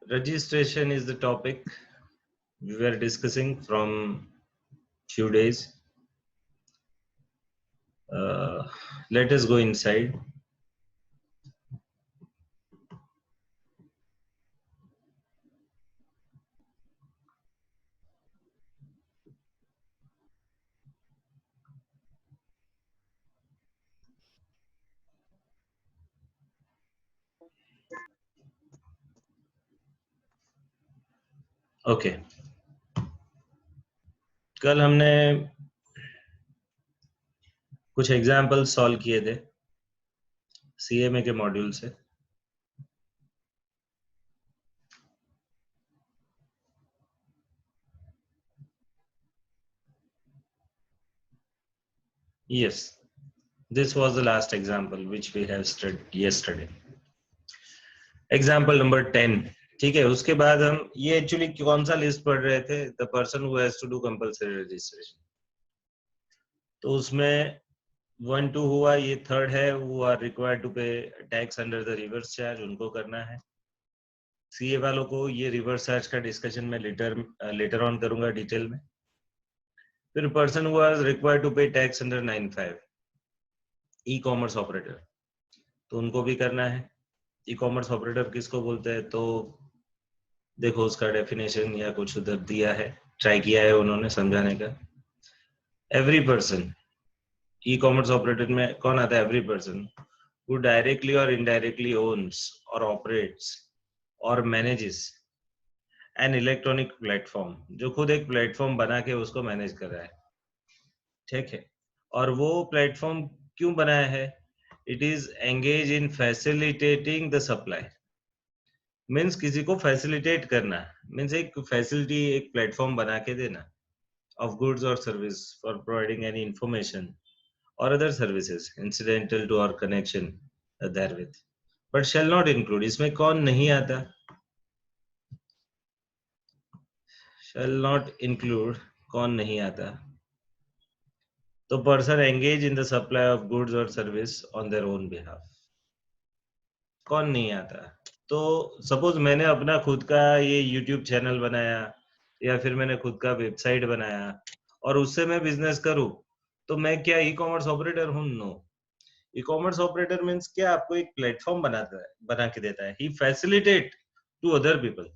Registration is the topic we were discussing from few days. Let us go inside. Okay कल हमने कुछ example solve किए थे CMA के मॉड्यूल से। Yes, this was the last example which we have studied yesterday. Example number 10. ठीक है, उसके बाद हम ये एक्चुअली कौन सा लिस्ट पढ़ रहे थे? The person who has to do compulsory registration. तो उसमें 1 2 हुआ, ये थर्ड है, who are required to pay tax under the reverse charge, उनको करना है। सीए वालों को ये रिवर्स चार्ज का डिस्कशन में लेटर ऑन करूंगा डिटेल में। फिर person who are required to pay tax under 95, e commerce operator, तो उनको भी करना है। ई कॉमर्स ऑपरेटर किसको बोलते हैं? तो देखो उसका डेफिनेशन या कुछ उधर दिया है, ट्राई किया है उन्होंने समझाने का। एवरी पर्सन, ई कॉमर्स ऑपरेटर में कौन आता है? Every person who directly or indirectly owns or operates or manages an electronic platform, जो खुद एक प्लेटफॉर्म बना के उसको मैनेज कर रहा है। ठीक है, और वो प्लेटफॉर्म क्यों बनाया है? It is engage in facilitating the supply, means किसी को फैसिलिटेट करना, मीन्स एक फैसिलिटी, एक प्लेटफॉर्म बना के देना of goods or service for providing any information or other services incidental to our connection therewith, but shall not include, इसमें कौन नहीं आता? shall not include कौन नहीं आता? तो person engage in the supply of goods or service on their own behalf, कौन नहीं आता? तो सपोज मैंने अपना खुद का ये YouTube चैनल बनाया या फिर मैंने खुद का वेबसाइट बनाया और उससे मैं बिजनेस करूं, तो मैं क्या ई कॉमर्स ऑपरेटर हूं? No. E commerce operator means क्या? आपको एक प्लेटफॉर्म बनाता है, बना के देता है। ही फैसिलिटेट टू अदर पीपल।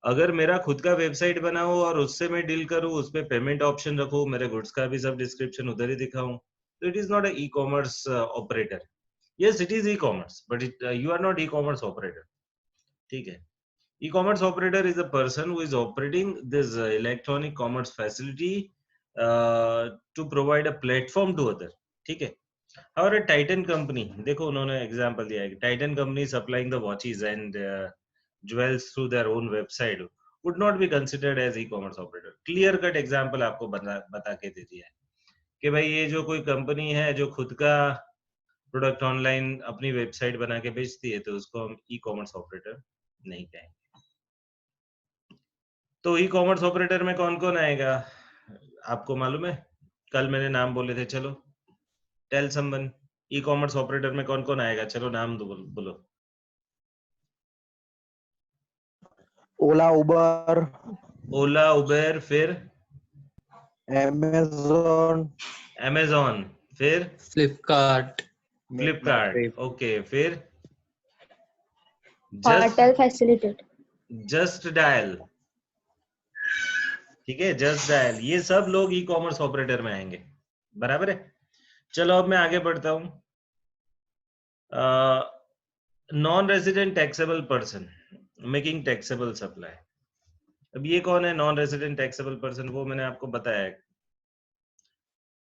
अगर मेरा खुद का वेबसाइट बना हो और उससे मैं डील करूं, उस पे पेमेंट ऑप्शन रखूं, मेरे गुड्स का भी सब डिस्क्रिप्शन उधर ही दिखाऊं, तो it is not a e commerce operator. Yes, it is e commerce, but you are not e commerce operator. ठीक है, e-commerce operator is a person who is operating this electronic commerce facility to provide a platform to other. ठीक है, और Titan company, देखो उन्होंने example दिया है कि Titan company supplying the watches and jewels through their own website would not be considered as e commerce operator. Clear cut example आपको बता के दे दिया है कि भाई ये जो कोई कंपनी है जो खुद का प्रोडक्ट ऑनलाइन अपनी वेबसाइट बना के बेचती है, तो उसको हम ई कॉमर्स ऑपरेटर नहीं कहेंगे। तो ई कॉमर्स ऑपरेटर में कौन कौन आएगा आपको मालूम है? कल मैंने नाम बोले थे, चलो tell someone. E commerce operator में कौन कौन आएगा? चलो नाम दो, बोलो। ओला, उबर, ओला, उबेर, फिर अमेज़न, अमेज़न, फिर फ्लिपकार्ट, फ्लिपकार्ट, ओके, फिर होटल फैसिलिटेट, जस्ट डायल, ठीक है, जस्ट डायल, ये सब लोग ई कॉमर्स ऑपरेटर में आएंगे, बराबर है। चलो अब मैं आगे बढ़ता हूं। Non resident taxable person making taxable supply. अब ये कौन है नॉन रेजिडेंट टैक्सेबल पर्सन? वो मैंने आपको बताया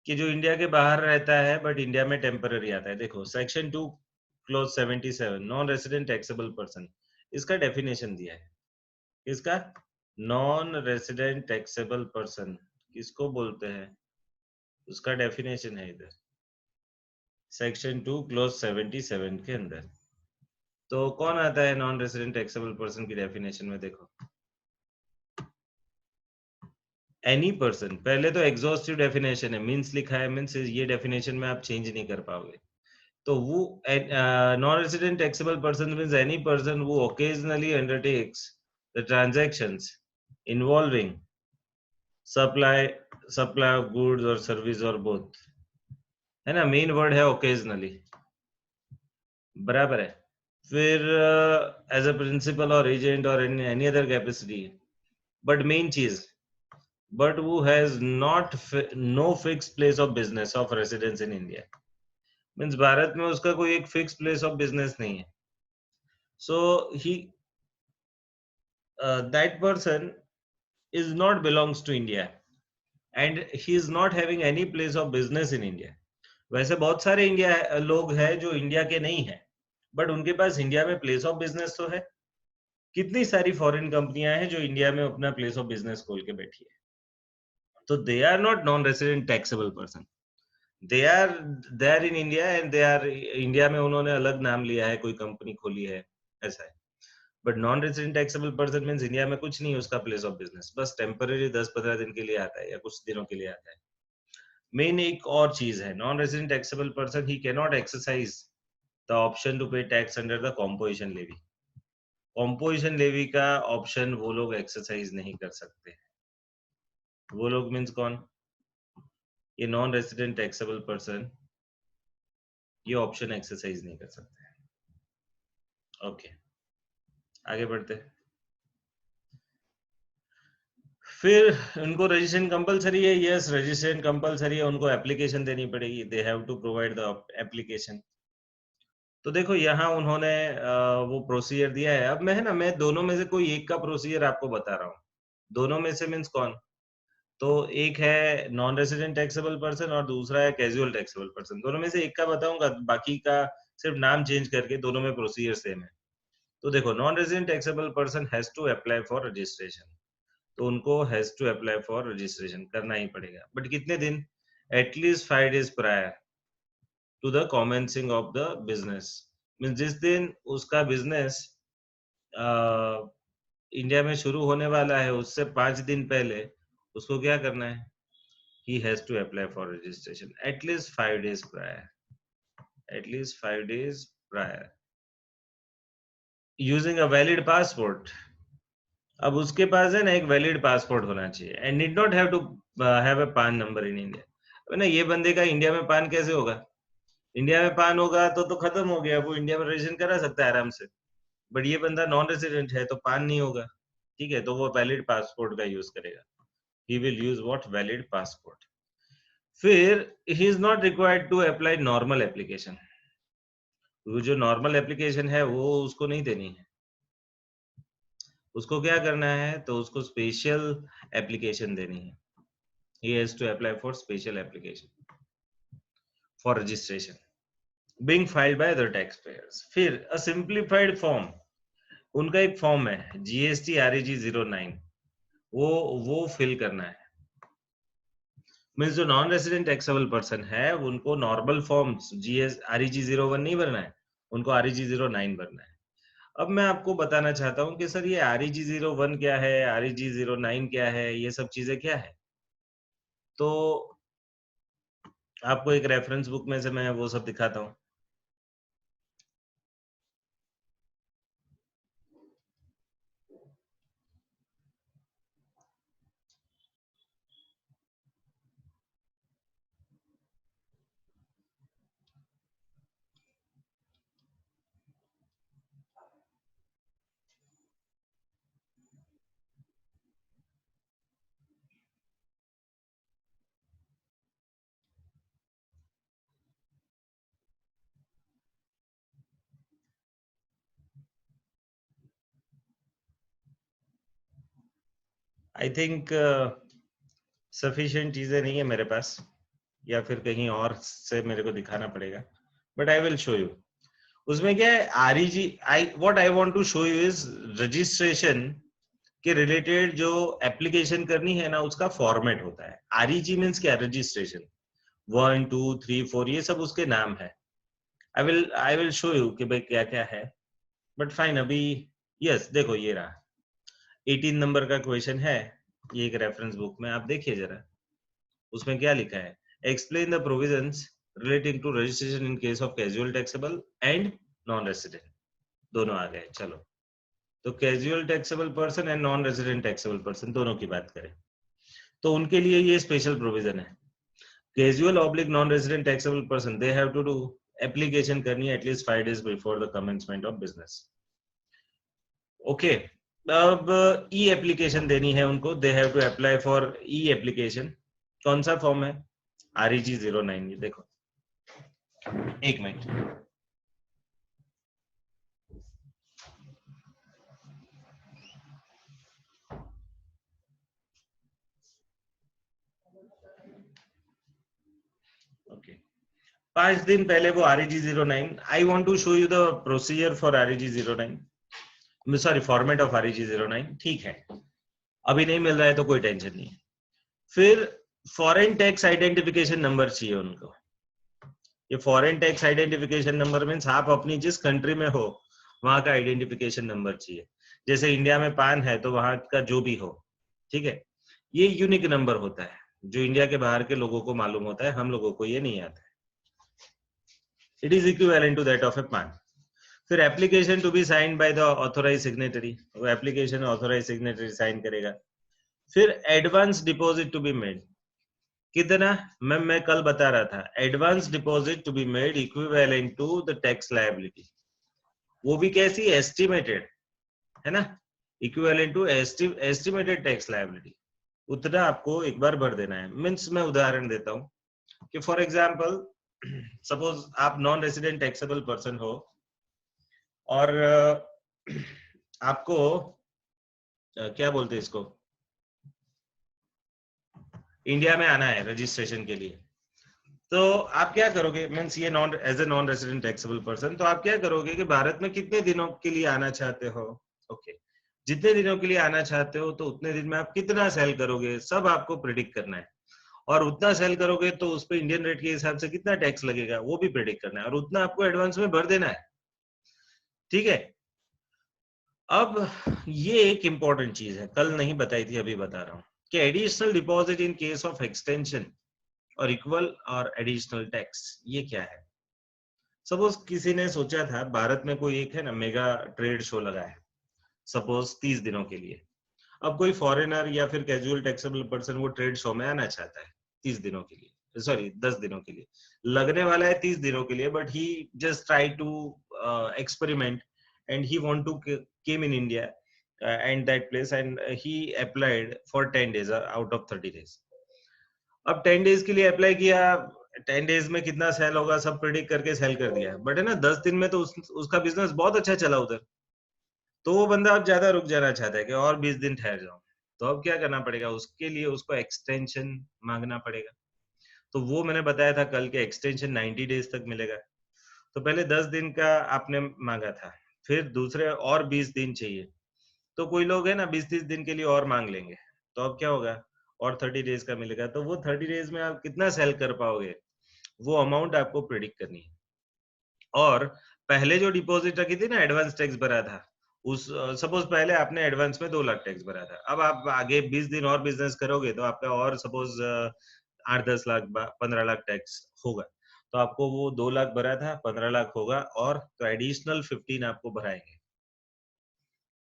कि जो इंडिया के बाहर रहता है बट इंडिया में टेम्पररी आता है। देखो section 2 close 77 non resident taxable person, इसका डेफिनेशन दिया है। इसका नॉन रेजिडेंट टैक्सेबल पर्सन किसको बोलते हैं, उसका डेफिनेशन है इधर सेक्शन 2 क्लोज 77 के अंदर। तो कौन आता है नॉन रेजिडेंट टैक्सेबल पर्सन की डेफिनेशन में? देखो एनी पर्सन, पहले तो एग्जॉस्टिव डेफिनेशन है, मींस लिखा है, मींस ये डेफिनेशन में आप चेंज नहीं कर पाओगे। तो वो non resident taxable person means any person who occasionally undertakes the transactions involving supply of goods or service or both, है ना. मेन वर्ड है occasionally, बराबर है. फिर एज अ प्रिंसिपल और एजेंट और in any other capacity, but main चीज, but who has not no fixed place of business of residence in India. Means Bharat में उसका कोई एक फिक्स प्लेस ऑफ बिजनेस नहीं है. So he that person is not belongs to India and he is not having any place of business in India. वैसे बहुत सारे India लोग हैं जो इंडिया के नहीं है, बट उनके पास इंडिया में प्लेस ऑफ बिजनेस तो है. कितनी सारी फॉरेन कंपनियां हैं जो इंडिया में अपना प्लेस ऑफ बिजनेस खोल के बैठी है. तो they are not non resident taxable person. they are in India and they are India में उन्होंने अलग नाम लिया है, कोई कंपनी खोली है, ऐसा है. But non resident taxable person means India में कुछ नहीं है उसका प्लेस ऑफ बिजनेस, बस टेम्पररी 10-15 दिन के लिए आता है या कुछ दिनों के लिए आता है. मेन एक और चीज है, non resident taxable person he can not exercise the option to pay tax under the composition levy. Composition levy का ऑप्शन वो लोग एक्सरसाइज नहीं कर सकते. वो लोग मीन्स कौन? ये नॉन रेजिडेंट टैक्सेबल पर्सन ये ऑप्शन एक्सरसाइज नहीं कर सकते. ओके, आगे बढ़ते हैं. फिर उनको रजिस्ट्रेशन कंपलसरी है. यस, रजिस्ट्रेशन कंपलसरी है. उनको एप्लीकेशन देनी पड़ेगी. They have to provide the application. तो देखो यहाँ उन्होंने वो प्रोसीजर दिया है. अब मैं दोनों में से कोई एक का प्रोसीजर आपको बता रहा हूँ. दोनों में से मीन्स कौन? तो एक है नॉन रेजिडेंट टैक्सेबल पर्सन और दूसरा है कैजुअल टैक्सेबल पर्सन. दोनों में से एक का बताऊंगा, बाकी का सिर्फ नाम चेंज करके, दोनों में प्रोसीजर सेम है. तो देखो, non resident taxable person has to apply for registration. तो उनको has to apply for registration करना ही पड़ेगा. बट कितने दिन? At least 5 days prior to the commencing of the business. Means जिस दिन उसका बिजनेस इंडिया में शुरू होने वाला है उससे 5 दिन पहले उसको क्या करना है? he has to apply for registration at least 5 days prior. At least 5 days prior. Using a valid passport. अब उसके पास है ना एक वैलिड पासपोर्ट होना चाहिए. And need not have to have a PAN number in India. अब ना ये बंदे का इंडिया में पान कैसे होगा? इंडिया में पान होगा तो खत्म हो गया, वो इंडिया में रजिस्ट्रेशन करा सकता है आराम से. बट ये बंदा नॉन रेजिडेंट है तो पान नहीं होगा. ठीक है, तो वो वैलिड पासपोर्ट का यूज करेगा. He will use what? Valid passport. फिर he is not required to apply normal application. वो जो नॉर्मल एप्लीकेशन है वो उसको नहीं देनी है. उसको क्या करना है? तो उसको स्पेशल एप्लीकेशन देनी है. he has to apply for special application for registration being filed by other taxpayers. फिर a simplified form, उनका एक फॉर्म है GST REG 09, वो फिल करना है. मीन्स जो नॉन रेजिडेंट टैक्सेबल पर्सन है उनको नॉर्मल फॉर्म REG 01 नहीं भरना है, उनको REG 09 भरना है. अब मैं आपको बताना चाहता हूँ कि सर ये REG 01 क्या है, REG 09 क्या है, ये सब चीजें क्या है. तो आपको एक रेफरेंस बुक में से मैं वो सब दिखाता हूँ. आई थिंक सफिशिएंट चीजें नहीं है मेरे पास, या फिर कहीं और से मेरे को दिखाना पड़ेगा, but I will show you. उसमें क्या है? REG, what I want to show you is registration के रिलेटेड जो एप्लीकेशन करनी है ना उसका फॉर्मेट होता है. REG मींस क्या? रजिस्ट्रेशन. 1 2 3 4 ये सब उसके नाम है. आई विल शो यू कि भाई क्या क्या है. बट फाइन, अभी यस देखो ये रहा 18 नंबर का क्वेश्चन है. ये एक रेफरेंस बुक में आप देखिए जरा, उसमें क्या लिखा है? Explain the provisions relating to registration in case of casual taxable and non-resident, दोनों आ गए। चलो, तो casual taxable person and non-resident taxable person दोनों की बात करें तो उनके लिए ये स्पेशल प्रोविजन है। casual oblique non-resident taxable person, they have to do application करनी है at least 5 days before the commencement of business। Okay, अब ई एप्लीकेशन देनी है उनको, they have to apply for e application. कौन सा फॉर्म है? REG 09। ये देखो, एक मिनट, ओके, 5 दिन पहले वो REG 09। I want to show you the procedure for REG 09, sorry, format of REG 09। ठीक है, अभी नहीं मिल रहा है तो कोई टेंशन नहीं। फिर फॉरेन टैक्स आइडेंटिफिकेशन नंबर चाहिए उनको। ये foreign tax identification number means आप अपनी जिस कंट्री में हो वहां का आइडेंटिफिकेशन नंबर चाहिए। जैसे इंडिया में पान है तो वहां का जो भी हो, ठीक है, ये यूनिक नंबर होता है जो इंडिया के बाहर के लोगों को मालूम होता है, हम लोगों को ये नहीं आता है। It is equivalent to that of a PAN. फिर application to be signed by the authorise signatory, वो एप्लीकेशन ऑथोराइज सिग्नेटरी साइन करेगा। फिर advance deposit to be made, कितना? मैं कल बता रहा था, advance deposit to be made equivalent to the tax liability. वो भी कैसी? एस्टिमेटेड, है ना, equivalent to estimated tax liability. उतना आपको एक बार भर देना है। मीन्स मैं उदाहरण देता हूं कि फॉर एग्जांपल सपोज आप नॉन रेसिडेंट टैक्सेबल पर्सन हो और आपको क्या बोलते हैं इसको, इंडिया में आना है रजिस्ट्रेशन के लिए। तो आप क्या करोगे? मीन्स ये non as a non resident taxable person, तो आप क्या करोगे कि भारत में कितने दिनों के लिए आना चाहते हो? ओके, जितने दिनों के लिए आना चाहते हो तो उतने दिन में आप कितना सेल करोगे, सब आपको प्रेडिक्ट करना है। और उतना सेल करोगे तो उस पर इंडियन रेट के हिसाब से कितना टैक्स लगेगा वो भी प्रेडिक्ट करना है, और उतना आपको एडवांस में भर देना है। ठीक है, अब ये एक इंपॉर्टेंट चीज है, कल नहीं बताई थी, अभी बता रहा हूं कि additional deposit in case of extension और इक्वल और एडिशनल टैक्स, ये क्या है? सपोज किसी ने सोचा था, भारत में कोई एक है ना मेगा ट्रेड शो लगा है सपोज 30 दिनों के लिए। अब कोई फॉरेनर या फिर कैजुअल टैक्सेबल पर्सन वो ट्रेड शो में आना चाहता है 30 दिनों के लिए, सॉरी 10 दिनों के लिए, लगने वाला है 30 दिनों के लिए, but he just try to experiment and he want to came in India and that place and he applied for 10 days out of 30 days। अब 10 days के लिए अप्लाई किया, 10 days में कितना सेल होगा सब प्रेडिक्ट करके सेल कर दिया, बट है ना 10 दिन में तो उसका बिजनेस बहुत अच्छा चला उधर, तो वो बंदा अब ज्यादा रुक जाना चाहता है कि और 20 दिन ठहर जाओ। तो अब क्या करना पड़ेगा उसके लिए? उसको एक्सटेंशन मांगना पड़ेगा। तो वो मैंने बताया था कल के एक्सटेंशन 90 days तक मिलेगा। तो पहले 10 दिन का आपने मांगा था, फिर दूसरे और 20 दिन चाहिए, तो कोई लोग है ना 20-30 दिन के लिए और मांग लेंगे, तो अब क्या होगा? और 30 days का मिलेगा, तो वो 30 days में आप कितना सेल कर पाओगे, वो अमाउंट आपको प्रेडिक्ट करनी है। और पहले जो डिपॉजिट रखी थी ना, एडवांस टैक्स भरा था, उस सपोज पहले आपने एडवांस में 2 लाख टैक्स भरा था, अब आप आगे 20 दिन और बिजनेस करोगे तो आपका और सपोज 8-10 लाख 15 लाख टैक्स होगा, तो आपको वो 2 लाख भरा था 15 लाख होगा, और तो एडिशनल 15 आपको भराएंगे,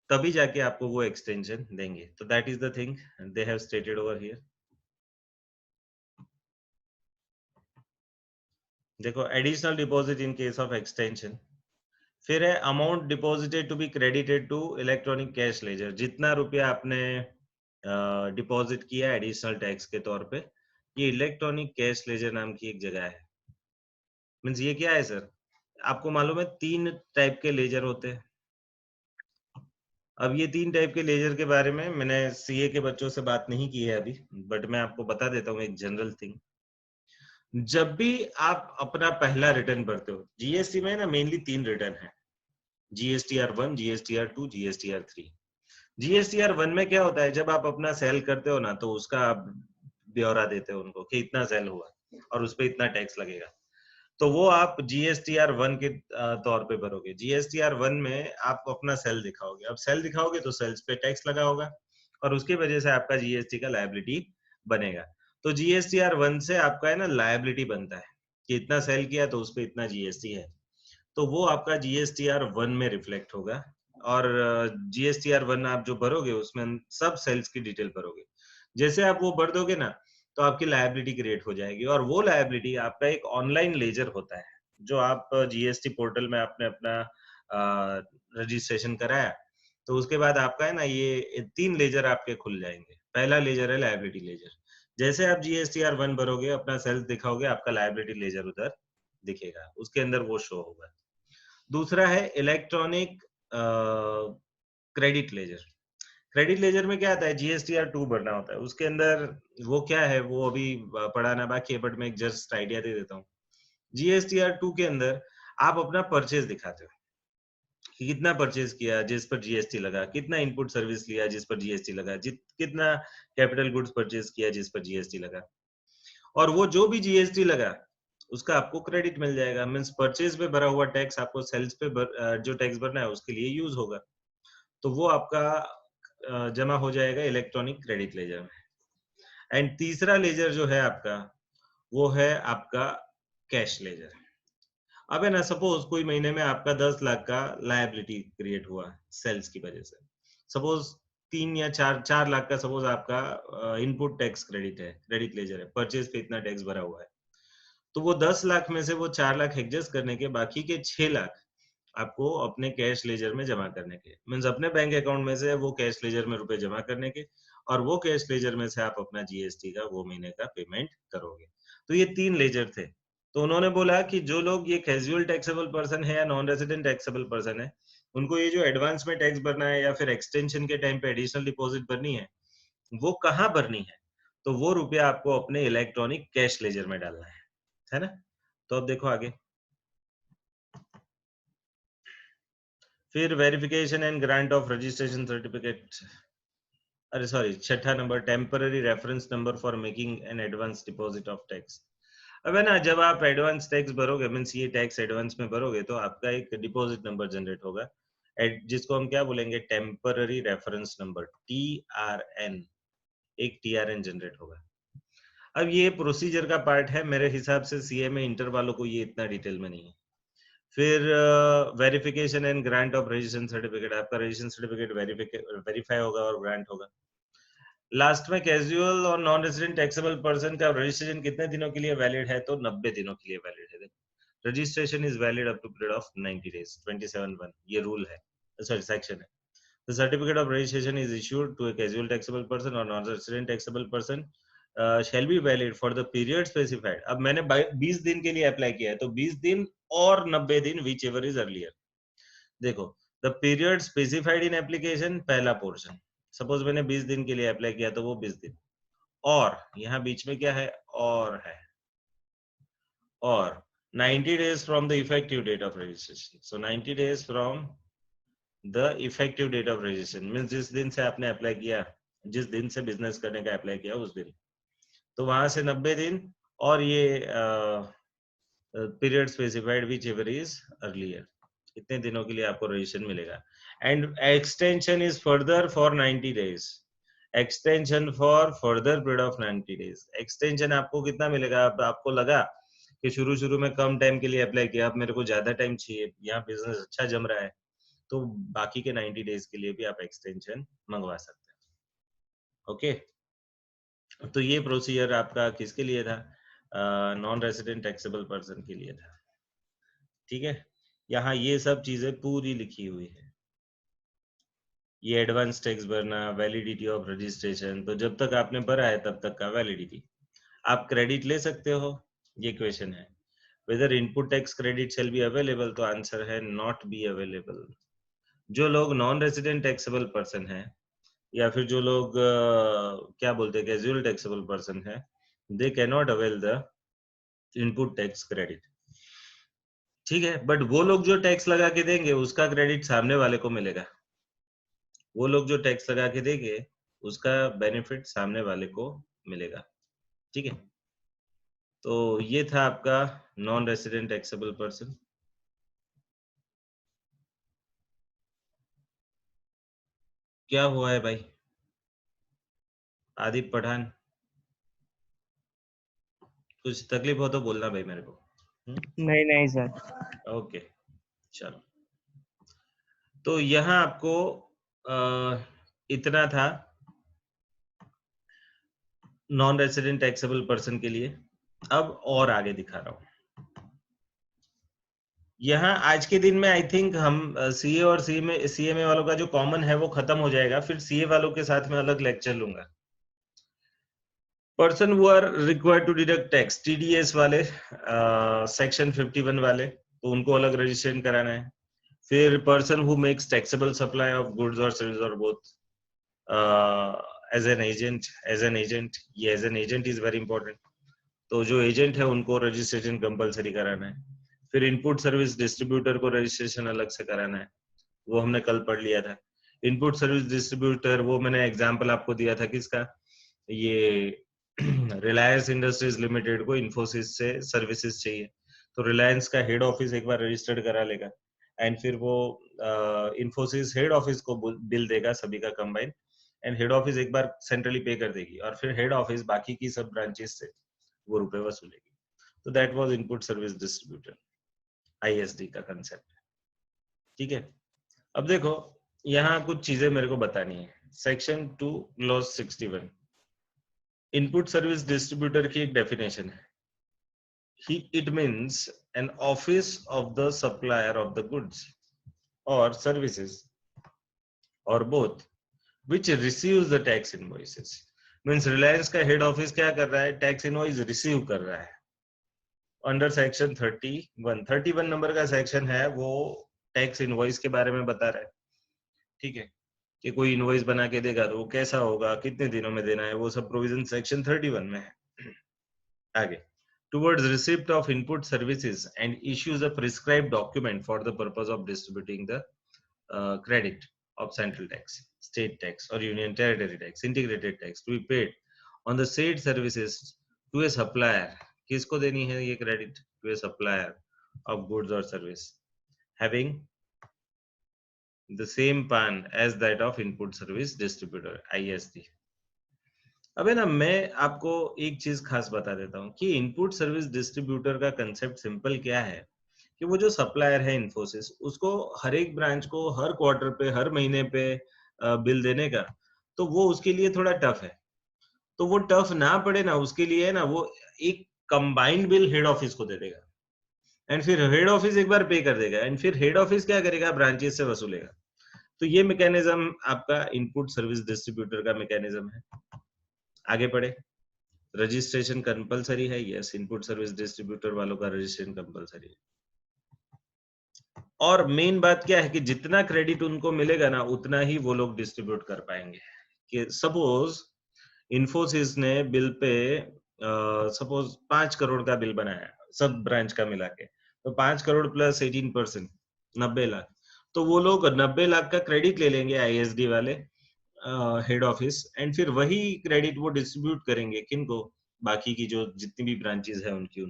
तभी जाके आपको वो एक्सटेंशन देंगे। तो that is the thing they have stated over here. देखो, additional deposit in case of extension, फिर है amount deposited to be credited to electronic cash ledger, जितना रुपया आपने डिपॉजिट किया एडिशनल टैक्स के तौर पे, ये इलेक्ट्रॉनिक कैश लेजर नाम की एक जगह है। मींस ये क्या है सर? आपको मालूम है 3 टाइप के लेजर होते हैं। अब ये 3 टाइप के लेजर के बारे में मैंने सीए के बच्चों से बात नहीं की है अभी, बट मैं आपको बता देता हूँ एक जनरल थिंग। जब भी आप अपना पहला रिटर्न भरते हो, जीएसटी में ना मेनली 3 रिटर्न है, GSTR1, GSTR2, GSTR3। GSTR1 में क्या होता है, जब आप अपना सेल करते हो ना तो उसका आप ब्यौरा देते हो उनको कि इतना सेल हुआ और उस पर इतना टैक्स लगेगा, तो वो आप GSTR1 के तौर पे भरोगे। GSTR1 में आप अपना सेल दिखाओगे, अब सेल दिखाओगे तो सेल्स पे टैक्स लगा होगा और उसकी वजह से आपका जीएसटी का लायबिलिटी बनेगा। तो GSTR1 से आपका है ना लायबिलिटी बनता है कि इतना सेल किया तो उस पे इतना जीएसटी है, तो वो आपका जीएसटीआर 1 में रिफ्लेक्ट होगा। और जीएसटीआर 1 आप जो भरोगे उसमें सब सेल्स की डिटेल भरोगे। जैसे आप वो भर दोगे ना, तो आपकी लायबिलिटी क्रिएट हो जाएगी, और वो लायबिलिटी आपका एक ऑनलाइन लेजर होता है, जो आप जीएसटी पोर्टल में आपने अपना रजिस्ट्रेशन कराया, तो उसके बाद आपका है ना ये 3 लेजर आपके खुल जाएंगे। पहला लेजर है लायबिलिटी लेजर। जैसे आप जीएसटीआर 1 भरोगे, अपना सेल्स दिखाओगे, आपका लायबिलिटी लेजर उधर दिखेगा, उसके अंदर वो शो होगा। दूसरा है electronic credit laser. Credit ledger में क्या आता है, जीएसटीआर 2 भरना होता है, उसके अंदर वो क्या है वो अभी पढ़ाना बाकी है, बट मैं एक जस्ट आइडिया दे देता हूँ। जीएसटीआर 2 के अंदर आप अपना परचेज दिखाते हो कि कितना परचेज किया जिस पर जीएसटी लगा, कितना इनपुट सर्विस लिया जिस पर जीएसटी लगा, कितना कैपिटल गुड्स परचेज किया जिस पर जीएसटी लगा, और वो जो भी जीएसटी लगा उसका आपको क्रेडिट मिल जाएगा। मींस परचेज पे भरा हुआ टैक्स आपको सेल्स पे जो टैक्स भरना है उसके लिए यूज होगा, तो वो आपका जमा हो जाएगा इलेक्ट्रॉनिक क्रेडिट लेजर में। एंड तीसरा लेजर जो है आपका, वो है आपका कैश लेजर। अब है ना, सपोज कोई महीने में आपका 10 लाख का लायबिलिटी क्रिएट हुआ सेल्स की वजह से, सपोज 3 या 4 लाख का सपोज आपका इनपुट टैक्स क्रेडिट है, क्रेडिट लेजर है, परचेज पे इतना टैक्स भरा हुआ है, तो वो 10 लाख में से वो 4 लाख एडजस्ट करने के बाकी के 6 लाख आपको अपने कैश लेजर में जमा करने के, मीन्स अपने बैंक अकाउंट में से वो कैश लेजर में रुपए जमा करने के, और वो कैश लेजर में से आप अपना जीएसटी का वो महीने का पेमेंट करोगे। तो ये 3 लेजर थे। तो उन्होंने बोला कि जो लोग ये कैजुअल टैक्सेबल पर्सन है या नॉन रेजिडेंट टैक्सेबल पर्सन है, उनको ये जो एडवांस में टैक्स भरना है या फिर एक्सटेंशन के टाइम पे एडिशनल डिपॉजिट भरनी है, वो कहाँ भरनी है, तो वो रुपया आपको अपने इलेक्ट्रॉनिक कैश लेजर में डालना है ना। तो अब देखो आगे, फिर verification and grant of registration certificate, अरे सॉरी, छठा number, temporary reference number for making an advance deposit of tax. अब है ना, जब आप एडवांस टैक्स भरोगे, मीन्स ये टैक्स एडवांस में भरोगे, तो आपका एक डिपॉजिट नंबर जनरेट होगा, जिसको हम क्या बोलेंगे, टेम्पररी रेफरेंस नंबर, TRN, एक TRN जनरेट होगा। अब ये प्रोसीजर का पार्ट है, मेरे हिसाब से सीए में इंटर वालों को ये इतना डिटेल में नहीं है। फिर verification and grant of registration certificate, आपका रजिस्ट्रेशन सर्टिफिकेट वेरीफाई होगा और ग्रांट होगा। लास्ट में कैजुअल और नॉन रेजिडेंट टैक्सेबल पर्सन का रजिस्ट्रेशन कितने दिनों के लिए वैलिड है, तो 90 दिनों के लिए वैलिड है। Registration is valid up to period of 90 days, 27(1), ये रूल है, सॉरी सेक्शन है। The certificate of registration is issued to a casual taxable person or non-resident taxable person shall be valid for the period specified. अब मैंने 20 दिन के लिए apply किया है, तो 20 दिन और 90 दिन, विच एवर इज अर्लियर। देखो, the period specified in application, पहला पोर्शन, सपोज मैंने 20 दिन के लिए अप्लाई किया तो वो 20 दिन, और यहाँ बीच में क्या है, और है, और 90 days from the effective date of registration. So 90 days from the effective date of registration means जिस दिन से आपने अप्लाई किया, जिस दिन से बिजनेस करने का अप्लाई किया उस दिन, तो वहां से 90 दिन, और ये period specified which ever is earlier, इतने दिनों के लिए आपको रजिस्ट्रेशन मिलेगा। And extension is further for 90 days, extension for further period of 90 days। Extension आपको कितना मिलेगा, आपको लगा कि शुरू में कम टाइम के लिए अप्लाई किया, अब मेरे को ज्यादा टाइम चाहिए, यहाँ बिजनेस अच्छा जम रहा है, तो बाकी के 90 डेज के लिए भी आप एक्सटेंशन मंगवा सकते हैं। ओके, तो ये प्रोसीजर आपका किसके लिए था, नॉन रेजिडेंट टैक्सेबल पर्सन के लिए था। ठीक है, यहाँ ये सब चीजें पूरी लिखी हुई है, ये एडवांस टैक्स भरना, वैलिडिटी ऑफ रजिस्ट्रेशन, तो जब तक आपने भरा है तब तक का वैलिडिटी। आप क्रेडिट ले सकते हो, ये क्वेश्चन है, whether input tax credit shall be available, तो आंसर है नॉट बी अवेलेबल। जो लोग नॉन रेजिडेंट टैक्सेबल पर्सन है, या फिर जो लोग क्या बोलते हैं, कैजुअल टैक्सेबल पर्सन है, they can not avail the input tax credit. ठीक है, बट वो लोग जो टैक्स लगा के देंगे उसका क्रेडिट सामने वाले को मिलेगा, वो लोग जो टैक्स लगा के देंगे उसका बेनिफिट सामने वाले को मिलेगा। ठीक है, तो ये था आपका नॉन रेसिडेंट टैक्सेबल पर्सन। क्या हुआ है भाई, आदिप पठान, कुछ तकलीफ हो तो बोलना भाई मेरे को। नहीं नहीं सर। ओके चलो, तो यहाँ आपको इतना था नॉन रेसिडेंट टैक्सेबल पर्सन के लिए। अब और आगे दिखा रहा हूं। यहाँ आज के दिन में आई थिंक हम सीए और सीएमए वालों का जो कॉमन है वो खत्म हो जाएगा, फिर सीए वालों के साथ में अलग लेक्चर लूंगा। Person who are required to deduct tax, TDS वाले, सेक्शन 51 वाले, तो उनको अलग रजिस्ट्रेशन कराना है। फिर person who makes taxable supply of goods और सर्विस और बोथ एज एन एजेंट, ये as an agent is very important. तो जो एजेंट है उनको रजिस्ट्रेशन कंपलसरी कराना है। फिर इनपुट सर्विस डिस्ट्रीब्यूटर को रजिस्ट्रेशन अलग से कराना है, वो हमने कल पढ़ लिया था। इनपुट सर्विस डिस्ट्रीब्यूटर, वो मैंने एग्जांपल आपको दिया था किसका, ये रिलायंस इंडस्ट्रीज लिमिटेड को इन्फोसिस से सर्विसेज चाहिए, तो रिलायंस का हेड ऑफिस एक बार रजिस्टर्ड करा लेगा, एंड फिर वो इन्फोसिस हेड ऑफिस को बिल देगा सभी का कंबाइन, एंड हेड ऑफिस एक बार सेंट्रली पे कर देगी, और फिर हेड ऑफिस बाकी की सब ब्रांचेस से वो रुपए वसूलेगी। तो that was input service distributor, ISD का कंसेप्ट। ठीक है, अब देखो यहाँ कुछ चीजें मेरे को बतानी है। Section 2 clause 61, input service distributor की एक डेफिनेशन है। It means an office of the supplier of the goods or services or both which receives the tax invoices. Means Reliance का head office क्या कर रहा है, tax invoice receive कर रहा है अंडर सेक्शन 31 नंबर का सेक्शन है, वो टैक्स इनवॉइस के बारे में बता रहा है। ठीक है, कि कोई इनवॉइस बना के देगा तो वो कैसा होगा, कितने दिनों में देना है, वो सब प्रोविजन सेक्शन 31 में है। आगे, towards receipt of input services and issues a prescribed document for the purpose of distributing the credit of central tax, state tax or union territory tax, integrated tax to be paid on the said services to a supplier. किसको देनी है ये credit? to a supplier of goods or service having the same PAN as that of input service distributor, ISD. अब है ना, मैं आपको एक चीज खास बता देता हूँ कि इनपुट सर्विस डिस्ट्रीब्यूटर का कंसेप्ट सिंपल क्या है, कि वो जो सप्लायर है इन्फोसिस, उसको हर एक ब्रांच को हर क्वार्टर पे, हर महीने पे बिल देने का, तो वो उसके लिए थोड़ा टफ है। तो वो टफ ना पड़े ना, उसके लिए है ना, वो एक कंबाइंड बिल हेड ऑफिस को दे देगा, एंड फिर हेड ऑफिस एक बार पे कर देगा, एंड फिर हेड ऑफिस क्या करेगा, ब्रांचेस से वसूलेगा। तो ये मैकेनिज्म आपका इनपुट सर्विस डिस्ट्रीब्यूटर का मैकेनिज्म है। आगे पढ़े, रजिस्ट्रेशन कंपलसरी है, यस, इनपुट सर्विस डिस्ट्रीब्यूटर वालों का रजिस्ट्रेशन कंपलसरी है। और मेन बात क्या है कि जितना क्रेडिट उनको मिलेगा ना, उतना ही वो लोग डिस्ट्रीब्यूट कर पाएंगे। कि सपोज इन्फोसिस ने बिल पे सपोज 5 करोड़ का बिल बनाया सब ब्रांच का मिला के, तो 5 करोड़ प्लस 18%, 90 लाख, तो वो लोग 90 लाख का क्रेडिट ले लेंगे आईएसडी वाले हेड ऑफिस, एंड फिर वही क्रेडिट वो डिस्ट्रीब्यूट करेंगे किनको, बाकी की जो जितनी भी ब्रांचेस है उनको।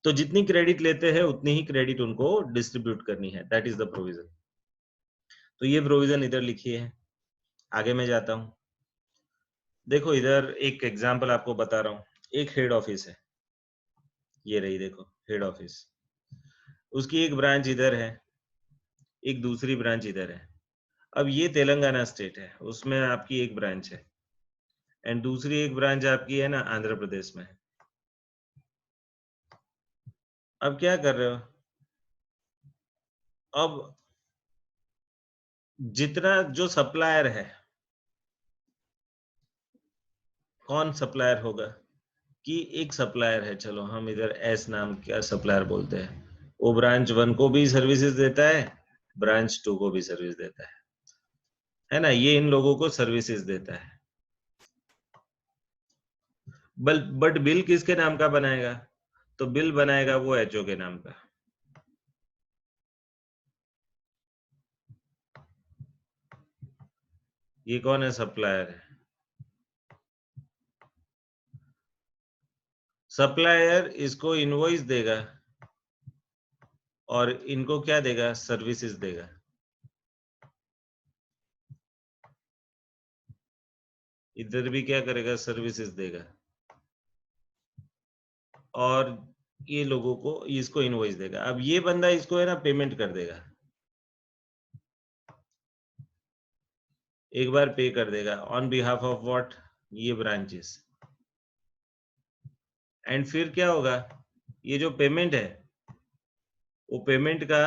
तो जितनी क्रेडिट लेते हैं उतनी ही क्रेडिट उनको डिस्ट्रीब्यूट करनी है, दैट इज द प्रोविजन। तो ये प्रोविजन इधर लिखी है। आगे मैं जाता हूं, देखो इधर एक एग्जांपल आपको बता रहा हूं। एक हेड ऑफिस है, ये रही देखो हेड ऑफिस, उसकी एक ब्रांच इधर है, एक दूसरी ब्रांच इधर है। अब ये तेलंगाना स्टेट है, उसमें आपकी एक ब्रांच है, एंड दूसरी एक ब्रांच आपकी है ना आंध्र प्रदेश में। अब क्या कर रहे हो, अब जितना जो सप्लायर है, कौन सप्लायर होगा, कि एक सप्लायर है, चलो हम इधर एस नाम का सप्लायर बोलते हैं, वो ब्रांच 1 को भी सर्विसेज देता है, ब्रांच 2 को भी सर्विस देता है ना, ये इन लोगों को सर्विसेज देता है। बट बिल किसके नाम का बनाएगा, तो बिल बनाएगा वो एचओ के नाम का। ये कौन है, सप्लायर है। सप्लायर इसको इनवॉइस देगा और इनको क्या देगा, सर्विसेज देगा। इधर भी क्या करेगा, सर्विसेज देगा। और ये लोगों को इसको इनवॉइस देगा। अब ये बंदा इसको है ना पेमेंट कर देगा, एक बार पे कर देगा ऑन बिहाफ ऑफ व्हाट, ये ब्रांचेस। एंड फिर क्या होगा, ये जो पेमेंट है वो पेमेंट का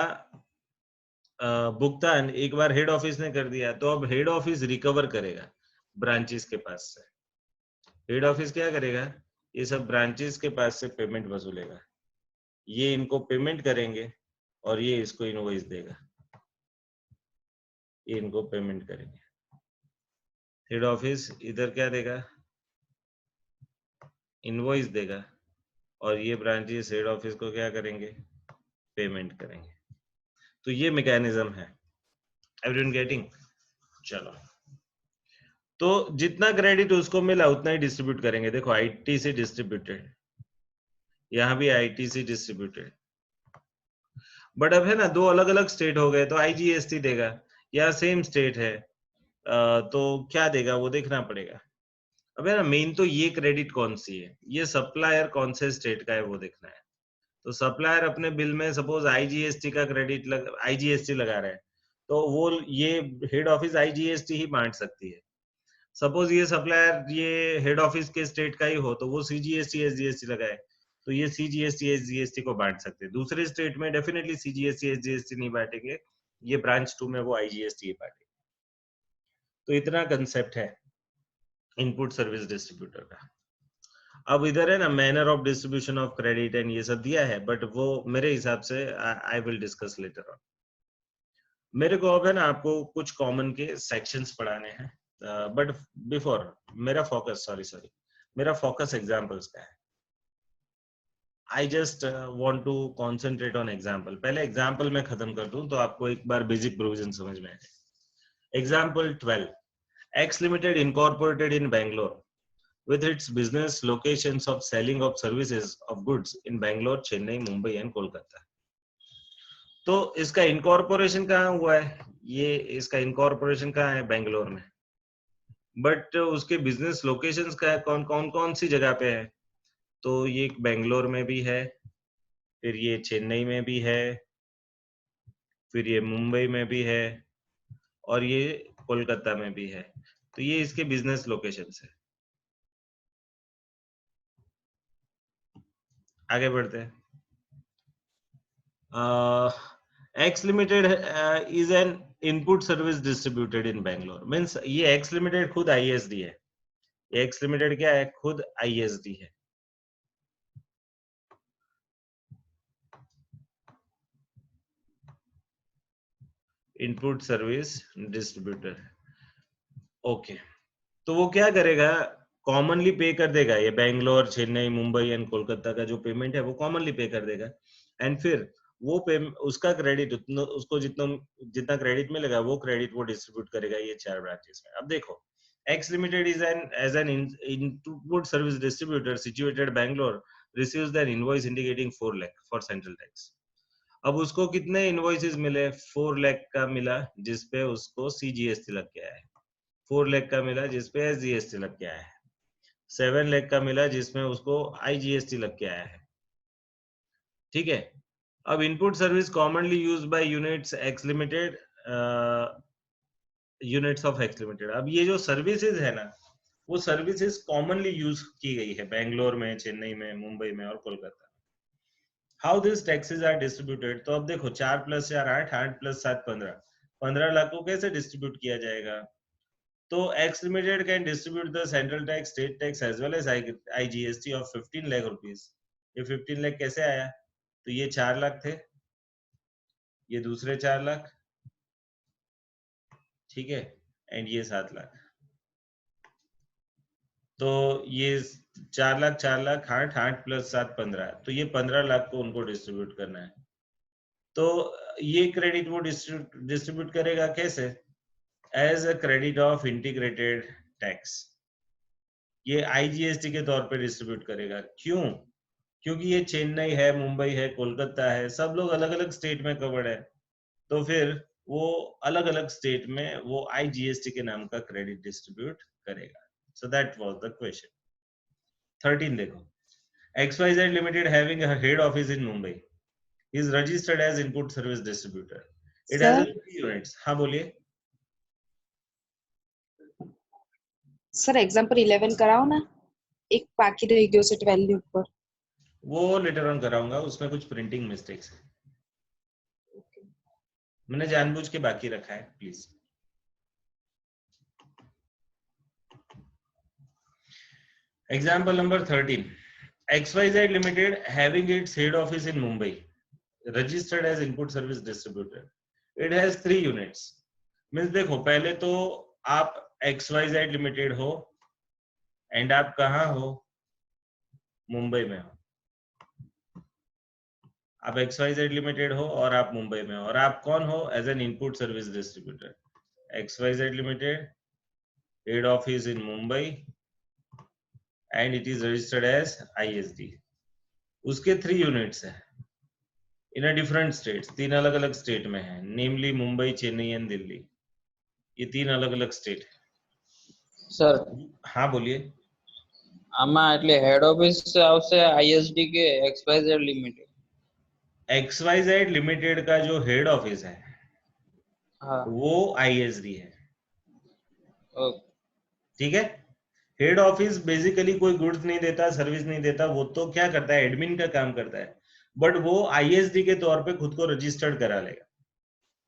भुगतान एक बार हेड ऑफिस ने कर दिया, तो अब हेड ऑफिस रिकवर करेगा ब्रांचेस के पास से। हेड ऑफिस क्या करेगा, ये सब ब्रांचेस के पास से पेमेंट वसूलेगा, ये इनको पेमेंट करेंगे और ये इसको इनवॉइस देगा, ये इनको पेमेंट करेंगे। हेड ऑफिस इधर क्या देगा, इनवॉइस देगा, और ये ब्रांचेस हेड ऑफिस को क्या करेंगे, पेमेंट करेंगे। तो ये मैकेनिज्म है। Everyone getting? चलो, तो जितना क्रेडिट उसको मिला उतना ही डिस्ट्रीब्यूट करेंगे। देखो आईटी से डिस्ट्रीब्यूटेड, यहाँ भी आईटी से डिस्ट्रीब्यूटेड, बट अब है ना दो अलग अलग स्टेट हो गए तो आईजीएसटी देगा, या सेम स्टेट है तो क्या देगा वो देखना पड़ेगा। अब है ना मेन तो ये क्रेडिट कौन सी है, ये सप्लायर कौन से स्टेट का है वो देखना है। तो सप्लायर अपने बिल में सपोज आईजीएसटी का क्रेडिट आईजीएसटी लगा रहा है, तो वो ये हेड ऑफिस आईजीएसटी ही बांट सकती है। सपोज ये सप्लायर ये हेड ऑफिस के स्टेट का ही हो तो वो सीजीएसटी एसजीएसटी लगाए, तो ये सीजीएसटी एसजीएसटी को बांट सकते हैं। दूसरे स्टेट में डेफिनेटली सीजीएसटी एसजीएसटी नहीं बांटेंगे, ये ब्रांच 2 में वो आईजीएसटी ही बांटेंगे। तो इतना कंसेप्ट है इनपुट सर्विस डिस्ट्रीब्यूटर का। अब इधर है ना manner of distribution of credit and ये सब दिया है, बट वो मेरे हिसाब से I will discuss later on. मेरे को अब है ना आपको कुछ कॉमन के सेक्शंस पढ़ाने हैं, बट बिफोर मेरा फोकस मेरा फोकस एग्जांपल्स का है। I just want to concentrate on example. पहले एग्जांपल में खत्म कर दूं तो आपको एक बार बेसिक प्रोविजन समझ में आए। Example 12, x limited incorporated in Bangalore with its business locations of selling of services of goods in Bangalore, Chennai, Mumbai and Kolkata। तो इसका इनकॉर्पोरेशन कहाँ हुआ है, ये इसका इनकॉर्पोरेशन कहाँ है, बेंगलोर में, बट उसके बिजनेस लोकेशंस का है कौन सी जगह पे है, तो ये बेंगलोर में भी है, फिर ये चेन्नई में भी है, फिर ये मुंबई में भी है, और ये कोलकाता में भी है। तो ये इसके बिजनेस लोकेशंस है। आगे बढ़ते हैं। X Limited is an input service distributed in Bangalore। Means ये X Limited खुद ISD है। ये X Limited क्या है, खुद ISD है। Input service distributor. ओके, तो वो क्या करेगा, कॉमनली पे कर देगा, ये बैंगलोर, चेन्नई, मुंबई एंड कोलकाता का जो पेमेंट है वो कॉमनली पे कर देगा। एंड फिर वो उसका क्रेडिट उसको जितना जितना क्रेडिट मिलेगा वो क्रेडिट वो डिस्ट्रीब्यूट करेगा ये 4 ब्रांचेस में। अब देखो, X Limited is an input service distributor situated Bangalore receives an invoice indicating 4 lakh for central tax। अब उसको कितने इनवॉइसेस मिले, 4 लाख का मिला जिसपे उसको सीजीएसटी लग गया है, 4 लाख का मिला जिसपे एसजीएसटी लग गया है, 7 लाख का मिला जिसमें उसको आईजीएसटी लग गया है। ठीक है। अब input service commonly used by units x limited, units of x limited. अब ये जो सर्विसेज है ना, वो सर्विसेज कॉमनली यूज की गई है बैंगलोर में, चेन्नई में, मुंबई में और Kolkata. How this taxes are distributed, तो अब देखो 4 + 4 8, 8 + 7 15, 15 लाख को कैसे डिस्ट्रीब्यूट किया जाएगा। तो X Limited can distribute the central tax, state tax as well as IGST of 15 lakh rupees। ये 15 लाख कैसे आया, तो ये 4 लाख थे, ये दूसरे 4 लाख, ठीक है, एंड ये 7 लाख। तो ये 4 लाख 4 लाख 8 8 + 7 15, तो ये 15 लाख को उनको डिस्ट्रीब्यूट करना है। तो ये क्रेडिट वो डिस्ट्रीब्यूट करेगा कैसे, as a credit of integrated tax. ये आईजीएसटी के तौर पे डिस्ट्रीब्यूट करेगा। क्यों, क्योंकि ये चेन्नई है, मुंबई है, कोलकाता है, सब लोग अलग अलग स्टेट में कवर्ड है, तो फिर वो अलग अलग स्टेट में वो आईजीएसटी के नाम का क्रेडिट डिस्ट्रीब्यूट करेगा। So that was the question. 13 देखो, XYZ Limited having a head office in Mumbai is registered as input service distributor. It has sir 3 units. हाँ बोलिए. सर एग्जांपल 11 कराओ ना, एक बाकी रह गयो से 12 ऊपर. वो लेटर ऑन कराऊंगा, उसमें कुछ प्रिंटिंग मिस्टेक्स है, मैंने जानबूझ के बाकी रखा है, please. Example number 13. XYZ Limited having its head office in Mumbai, registered as input service distributor. It has 3 units. Means देखो, पहले तो आप XYZ Limited हो एंड आप कहाँ हो, मुंबई में हो. आप XYZ Limited हो और आप मुंबई में हो, और आप कौन हो, as an input service distributor. XYZ Limited head office in Mumbai and it is registered as ISD. उसके 3 यूनिट्स है इन अ डिफरेंट स्टेट्स, 3 अलग अलग स्टेट में है, नेमली मुंबई, चेन्नई एंड दिल्ली. ये 3 अलग अलग स्टेट है. સર हाँ बोलिए. આમાં એટલે હેડ ઓફિસ આવશે આઈએસડી કે XYZ લિમિટેડ? XYZ लिमिटेड का जो हेड ऑफिस है હા वो ISD है. ઓકે ठीक है. हेड ऑफिस बेसिकली कोई गुड्स नहीं देता, सर्विस नहीं देता, वो तो क्या करता है, एडमिन का काम करता है, बट वो ISD के तौर पे खुद को रजिस्टर्ड करा लेगा.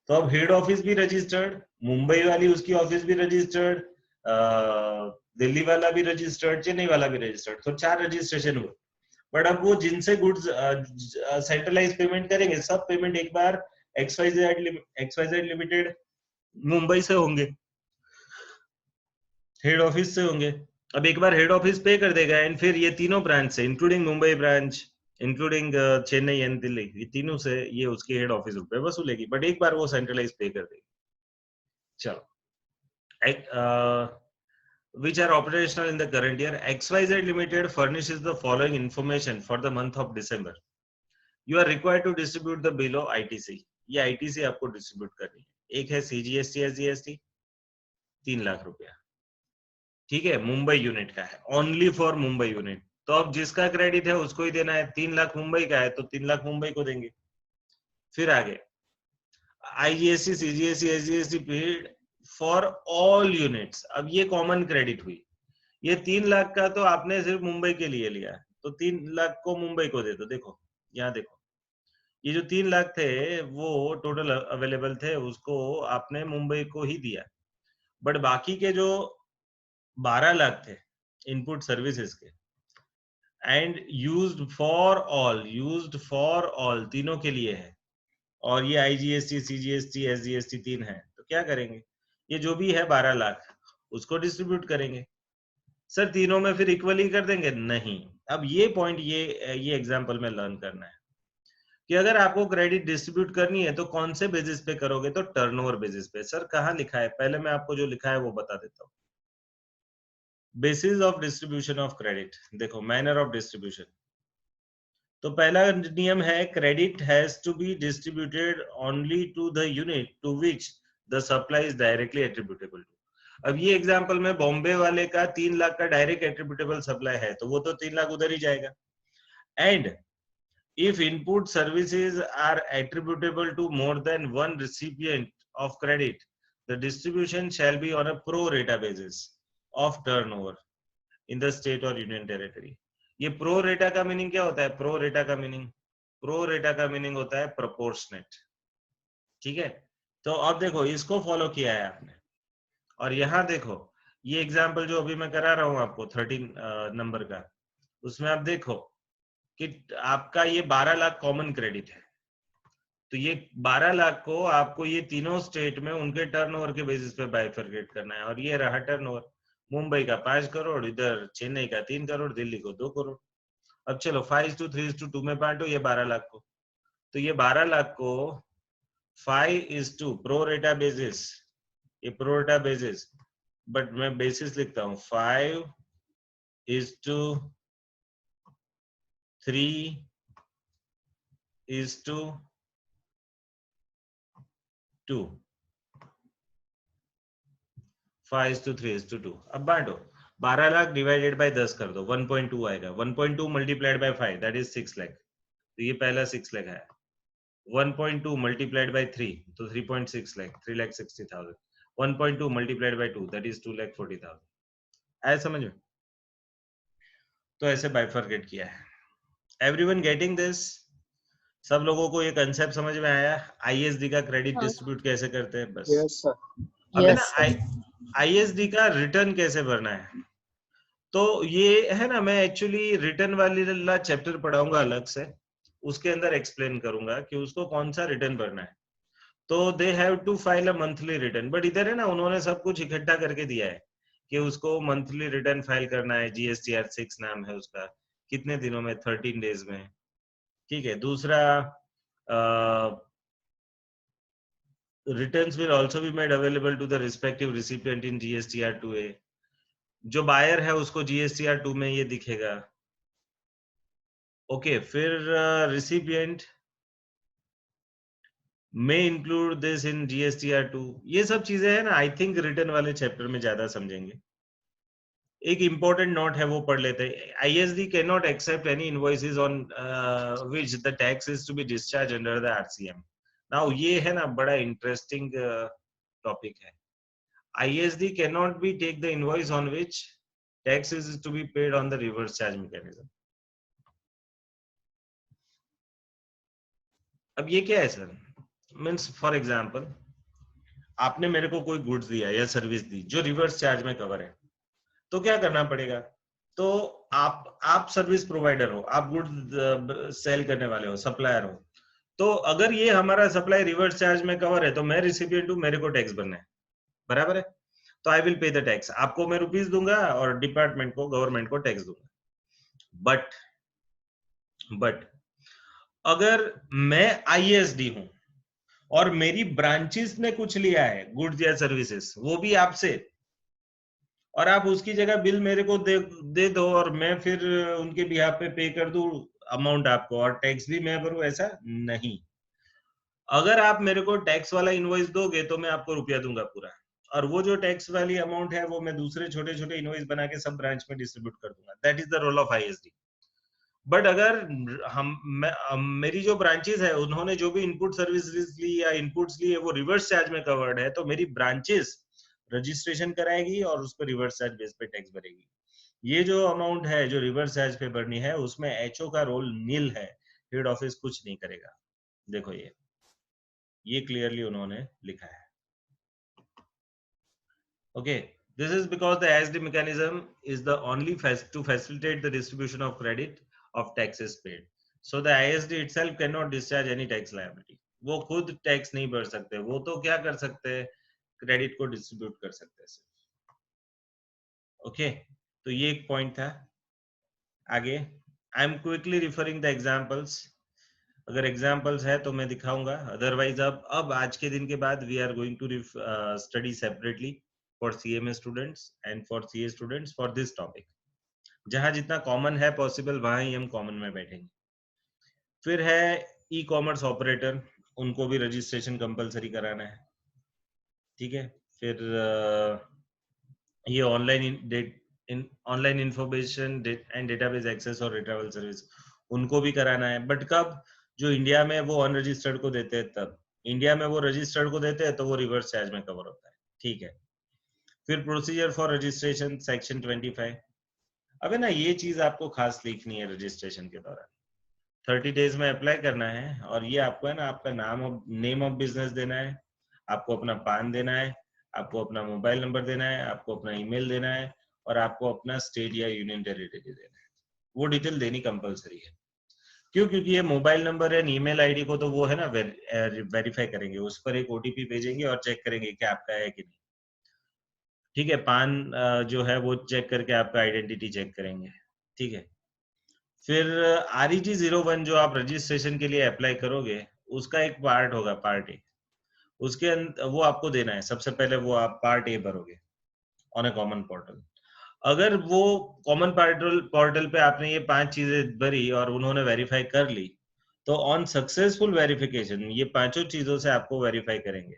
तो अब हेड ऑफिस भी रजिस्टर्ड, मुंबई वाली उसकी ऑफिस भी रजिस्टर्ड, दिल्ली वाला भी रजिस्टर्ड, चेन्नई वाला भी रजिस्टर्ड, तो 4 रजिस्ट्रेशन हुए. बट अब वो जिनसे गुड्स सेंट्रलाइज पेमेंट करेंगे, सब पेमेंट एक बार XYZ लिमिटेड मुंबई से होंगे, हेड ऑफिस से होंगे. अब एक बार हेड ऑफिस पे कर देगा एंड फिर ये तीनों ब्रांच से, including Mumbai branch, including Chennai and Delhi, ये तीनों से ये उसके हेड ऑफिस रुपए वसूलेगी, बट एक बार वो सेंट्रलाइज पे कर देगी. चलो, which are operational in the current year. XYZ Limited furnishes the following information for the month of December. You are required to distribute the below ITC. ये ITC आपको distribute करनी है. एक है CGST SGST 3 लाख रुपया, ठीक है, मुंबई यूनिट का है, ओनली फॉर मुंबई यूनिट. तो अब जिसका क्रेडिट है उसको ही देना है. 3 लाख मुंबई का है तो 3 लाख मुंबई को देंगे. फिर आगे IGST CGST SGST paid for all units. अब ये कॉमन क्रेडिट हुई. ये 3 लाख का तो आपने सिर्फ मुंबई के लिए लिया, तो 3 लाख को मुंबई को दे दो. देखो यहाँ देखो, ये जो 3 लाख थे वो टोटल अवेलेबल थे, उसको आपने मुंबई को ही दिया. बट बाकी के जो 12 लाख थे इनपुट सर्विसेज के एंड यूज्ड फॉर ऑल तीनों के लिए है, और ये IGST CGST SGST 3 है, तो क्या करेंगे, ये जो भी है 12 लाख उसको डिस्ट्रीब्यूट करेंगे. सर तीनों में फिर इक्वली कर देंगे? नहीं. अब ये पॉइंट ये एग्जांपल में लर्न करना है कि अगर आपको क्रेडिट डिस्ट्रीब्यूट करनी है तो कौन से बेसिस पे करोगे, तो टर्नओवर बेसिस पे. सर कहाँ लिखा है, पहले मैं आपको जो लिखा है वो बता देता हूँ. Basis of distribution of credit, देखो मैनर ऑफ डिस्ट्रीब्यूशन. तो पहला नियम है, credit has to be distributed only to the unit to which the supply is directly attributable to. अब ये एग्जांपल में बॉम्बे वाले का 3 लाख का डायरेक्ट एट्रीब्यूटेबल सप्लाई है, तो वो तो 3 लाख उधर ही जाएगा. And if input services are attributable to more than one recipient of credit, the distribution shall be on a pro rata basis of turnover in the state or union territory. ये pro रेटा का meaning क्या होता है, pro रेटा का meaning होता है प्रोपोर्शनेट. ठीक है. तो अब देखो इसको फॉलो किया है आपने, और यहाँ देखो ये एग्जांपल जो अभी मैं करा रहा हूँ आपको 13 नंबर का, उसमें आप देखो कि आपका ये 12 लाख कॉमन क्रेडिट है, तो ये 12 लाख को आपको ये तीनों स्टेट में उनके टर्नओवर के बेसिस पे बाइफरकेट करना है. और ये रहा टर्नओवर, मुंबई का 5 करोड़, इधर चेन्नई का 3 करोड़, दिल्ली को 2 करोड़. अब चलो 5:3:2 में बांटो ये 12 लाख को, तो ये 12 लाख को 5:2 प्रो रेटा बेसिस, ये प्रो रेटा बेसिस, बट मैं बेसिस लिखता हूँ 5:3:2. 5:3:2. अब बांटो. 12 लाख डिवाइडेड बाय 10 कर दो, 1.2 आएगा। 1.2 multiplied by 5 that is 6 lakh. तो ये पहला 6 लाख है। 1.2 मल्टीप्लाइड बाय 3 तो 3.6 lakh, 3,60,000। 1.2 multiplied by 2 that is 2,40,000। आया समझ में? तो ऐसे बाइफरकेट किया है। Everyone getting this? सब लोगों को ये कंसेप्ट समझ में आया? आईएसडी का क्रेडिट हाँ। डिस्ट्रीब्यूट कैसे करते हैं बस। Yes sir. अब है Yes, ना आईएसडी का रिटर्न कैसे भरना है। तो ये है ना, मैं एक्चुअली रिटर्न वाला चैप्टर पढ़ाऊंगा अलग से, उसके अंदर एक्सप्लेन करूंगा कि उसको कौन सा रिटर्न भरना है। तो they have to file a monthly return, but इधर है ना उन्होंने सब कुछ इकट्ठा करके दिया है कि उसको मंथली रिटर्न फाइल करना है। जीएसटीआर 6 नाम है उसका, कितने दिनों में, 13 डेज में। ठीक है। दूसरा, returns will also be made available to the respective recipient in GSTR 2A। जो बायर है उसको GSTR 2 में ये दिखेगा। ओके, फिर recipient may include this in GSTR 2। ये सब चीजें है ना, आई थिंक रिटर्न वाले चैप्टर में ज्यादा समझेंगे। एक इंपॉर्टेंट नोट है वो पढ़ लेते हैं। ISD cannot accept any invoices on which the tax is to be discharged under the RCM। Now ये है ना बड़ा इंटरेस्टिंग टॉपिक है। ISD cannot be take the invoice on which tax is to be paid on the reverse charge mechanism। अब ये क्या है sir? Means for example, आपने मेरे को कोई गुड्स दिया या सर्विस दी जो रिवर्स चार्ज में कवर है, तो क्या करना पड़ेगा? तो आप सर्विस प्रोवाइडर हो, आप गुड्स सेल करने वाले हो, सप्लायर हो। तो अगर ये हमारा सप्लाई रिवर्स चार्ज में कवर है तो मैं रिसिपिएंट हूं, मेरे को टैक्स भरना है, बराबर है? तो I will pay the tax. आपको मैं रुपीस दूंगा और डिपार्टमेंट को, गवर्नमेंट को टैक्स दूंगा। बट अगर मैं आईएसडी हूं और मेरी ब्रांचेस ने कुछ लिया है गुड्स या सर्विसेज, वो भी आपसे, और आप उसकी जगह बिल मेरे को दे दो और मैं फिर उनके बिहाफ पे पे कर दूं अमाउंट आपको और टैक्स भी मैं भरूं, ऐसा नहीं। अगर आप मेरे को टैक्स वाला इनवॉइस दोगे तो मैं आपको रुपया दूंगा पूरा, और वो जो टैक्स वाली अमाउंट है वो मैं दूसरे छोटे छोटे इनवॉइस बना के सब ब्रांच में डिस्ट्रीब्यूट कर दूंगा। That is the role of ISD. But अगर मेरी जो ब्रांचेस है उन्होंने जो भी इनपुट सर्विसेज ली या इनपुट्स लिए वो रिवर्स चार्ज में कवर्ड है, तो मेरी ब्रांचेस रजिस्ट्रेशन कराएगी और उस पर रिवर्स चार्ज बेस पे टैक्स भरेगी। ये जो अमाउंट है जो रिवर्स चार्ज पे भरनी है उसमें एचओ का रोल नील है, हेड ऑफिस कुछ नहीं करेगा। देखो ये क्लियरली उन्होंने लिखा है। Okay, this is because the ISD mechanism is the only to facilitate the distribution of credit of taxes paid. So the ISD itself cannot discharge any tax liability। वो खुद टैक्स नहीं भर सकते, वो तो क्या कर सकते हैं, क्रेडिट को डिस्ट्रीब्यूट कर सकते हैं सिर्फ। ओके, तो ये एक पॉइंट था। आगे I am quickly referring the examples. अगर एग्जांपल्स है तो मैं दिखाऊंगा, अदरवाइज अब आज के दिन के बाद we are going to study separately for CMA students and for CA students for this topic। जहां जितना कॉमन है पॉसिबल वहां ही हम कॉमन में बैठेंगे। फिर है ई कॉमर्स ऑपरेटर, उनको भी रजिस्ट्रेशन कंपलसरी कराना है। ठीक है। फिर ये online information and database access और रिट्रीवल सर्विस, उनको भी कराना है। बट कब? जो इंडिया में वो अनरजिस्टर्ड को देते हैं तब। इंडिया में वो रजिस्टर्ड को देते हैं तो वो रिवर्स चार्ज में कवर होता है। ठीक है। फिर प्रोसीजर फॉर रजिस्ट्रेशन सेक्शन 25। अब है ना ये चीज आपको खास लिखनी है रजिस्ट्रेशन के दौरान। 30 डेज में अप्लाई करना है और ये आपको है ना आपका नेम ऑफ बिजनेस देना है, आपको अपना पान देना है, आपको अपना मोबाइल नंबर देना है, आपको अपना ईमेल देना है और आपको अपना स्टेट या यूनियन टेरिटरी देना है। वो डिटेल देनी कंपलसरी है। क्यों? क्योंकि ये mobile number and email ID को तो वो है ना वेरीफाई करेंगे, उस पर एक ओटीपी भेजेंगे और चेक करेंगे कि आपका है कि नहीं। ठीक है। पान जो है वो चेक करके आपका आइडेंटिटी चेक करेंगे। ठीक है। फिर REG 01 जो आप रजिस्ट्रेशन के लिए अप्लाई करोगे उसका एक पार्ट होगा, पार्ट ए, उसके वो आपको देना है। सबसे पहले वो आप पार्ट ए भरोगे ऑन ए कॉमन पोर्टल। अगर वो कॉमन पोर्टल पे आपने ये 5 चीजें भरी और उन्होंने वेरीफाई कर ली, तो ऑन सक्सेसफुल वेरिफिकेशन ये 5 चीजों से आपको वेरीफाई करेंगे।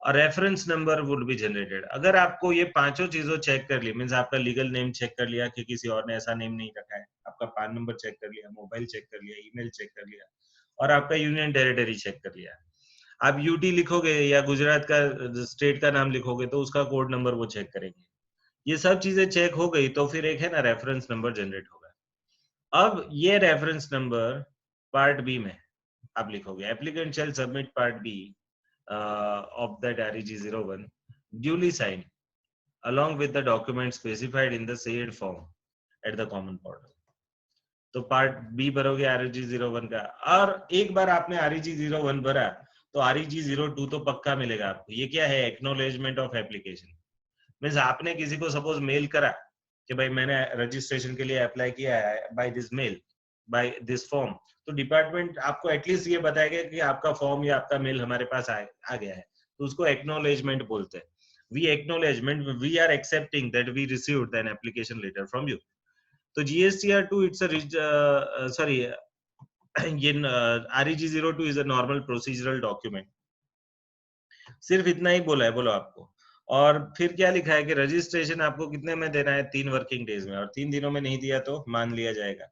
और reference number would be generated. अगर आपको ये पांचों चीजों चेक कर ली, मींस आपका लीगल नेम चेक कर लिया कि किसी और ने ऐसा नेम नहीं रखा है, आपका पान नंबर चेक कर लिया, मोबाइल चेक कर लिया, ईमेल चेक कर लिया, और आपका यूनियन टेरिटरी चेक कर लिया, आप यूटी लिखोगे या गुजरात का स्टेट का नाम लिखोगे तो उसका कोड नंबर वो चेक करेंगे। ये सब चीजें चेक हो गई तो फिर एक है ना रेफरेंस नंबर जनरेट होगा। अब ये रेफरेंस नंबर पार्ट बी में आप लिखोगे, applicant shall submit part B of that REG 01 duly signed along with the document specified in the said form at the common portal। तो पार्ट बी भरोगे REG 01 का, और एक बार आपने REG 01 भरा तो REG 02 तो पक्का मिलेगा आपको। ये क्या है? Acknowledgement of application. मींस आपने किसी को सपोज मेल करा कि भाई मैंने रजिस्ट्रेशन के लिए अप्लाई किया है by this mail, by this form, तो डिपार्टमेंट आपको एटलीस्ट ये बताएगा कि आपका फॉर्म या आपका मेल हमारे पास आ गया है, तो उसको एक्नॉलेजमेंट बोलते हैं। We acknowledgement, we are accepting that we received an application letter from you. तो GSTR2 इट्स अ सॉरी ये REG 02 is a normal procedural document. सिर्फ इतना ही बोला है, बोलो आपको। और फिर क्या लिखा है कि रजिस्ट्रेशन आपको कितने में देना है? 3 वर्किंग डेज में, और 3 दिनों में नहीं दिया तो मान लिया जाएगा।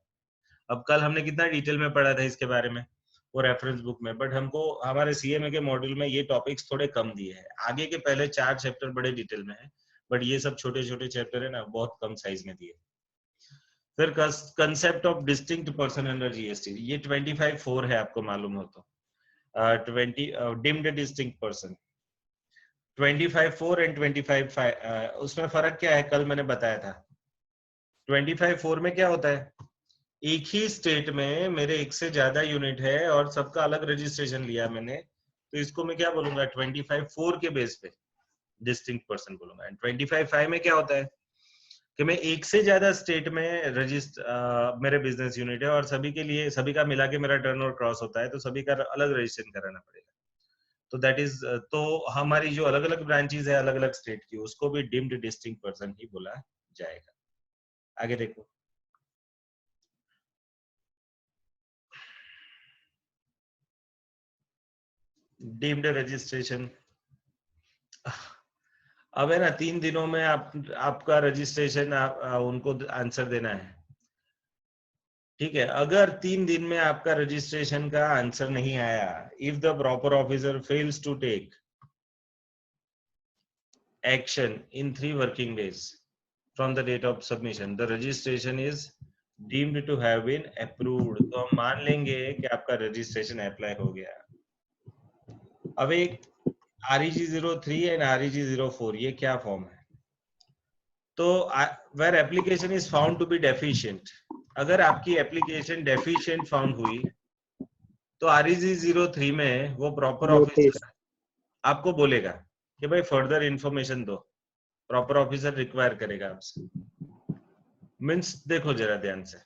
अब कल हमने कितना डिटेल में पढ़ा था इसके बारे में, वो रेफरेंस बुक में, बट हमको हमारे CMA के मॉड्यूल में ये टॉपिक्स थोड़े कम दिए हैं। आगे के पहले 4 चैप्टर बड़े डिटेल में है, बट ये सब छोटे छोटे चैप्टर है ना, बहुत कम साइज में दिए। फिर concept of distinct person under GST, ये 25(4) है, आपको मालूम हो तो। 20 डिम्ड डिस्टिंक्ट पर्सन 25(4) एंड 25(5), उसमें फर्क क्या है कल मैंने बताया था। 25(4) में क्या होता है? एक ही स्टेट में मेरे एक से ज्यादा यूनिट है और सबका अलग रजिस्ट्रेशन लिया मैंने, तो इसको मैं क्या बोलूंगा? 25(4) के बेस पे डिस्टिंक्ट पर्सन बोलूंगा। 25(5) में क्या होता है कि मैं एक से ज्यादा स्टेट में मेरे बिजनेस यूनिट है और सभी के लिए, सभी का मिला के मेरा टर्नओवर क्रॉस होता है, तो सभी का अलग रजिस्ट्रेशन कराना पड़ेगा। तो दैट इज, तो हमारी जो अलग अलग ब्रांचेस है अलग अलग स्टेट की, उसको भी डिम्ड डिस्टिंक्ट पर्सन ही बोला जाएगा। आगे देखो, डीम्ड रजिस्ट्रेशन। अब है ना 3 दिनों में आपका रजिस्ट्रेशन उनको आंसर देना है, ठीक है। अगर 3 दिन में आपका रजिस्ट्रेशन का आंसर नहीं आया, if the proper officer fails to take action in 3 working days from the date of submission, the registration is deemed to have been approved. तो हम मान लेंगे कि आपका रजिस्ट्रेशन अप्लाई हो गया। अब एक REG 03 एंड REG 04, ये क्या फॉर्म है? तो where application is found to be deficient, अगर आपकी एप्लीकेशन डेफिशिएंट फाउंड हुई तो REG 03 में वो प्रॉपर ऑफिसर आपको बोलेगा कि भाई फर्दर इंफॉर्मेशन दो, प्रॉपर ऑफिसर रिक्वायर करेगा आपसे। मींस देखो जरा ध्यान से,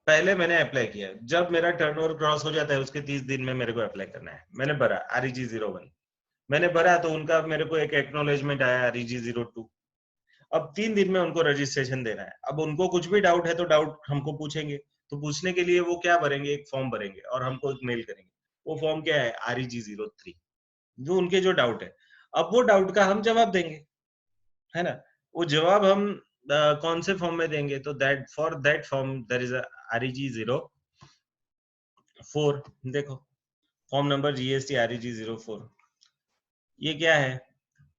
पहले मैंने अप्लाई किया, जब मेरा टर्नओवर क्रॉस हो जाता है उसके 30 दिन में मेरे को अप्लाई करना है। मैंने भरा REG 01, मैंने भरा तो उनका मेरे को एक एक्नॉलेजमेंट आया REG 02। अब 3 दिन में उनको रजिस्ट्रेशन देना है। अब उनको कुछ भी डाउट है तो डाउट हमको पूछेंगे, तो पूछने के लिए वो क्या भरेंगे? एक फॉर्म भरेंगे और हमको एक मेल करेंगे। वो फॉर्म क्या है? REG 03, जो उनके जो डाउट है। अब वो डाउट का हम जवाब देंगे, है ना। वो जवाब हम कौन से फॉर्म में देंगे? तो that for that form there is REG 04। देखो फॉर्म नंबर GST REG 04, ये क्या है?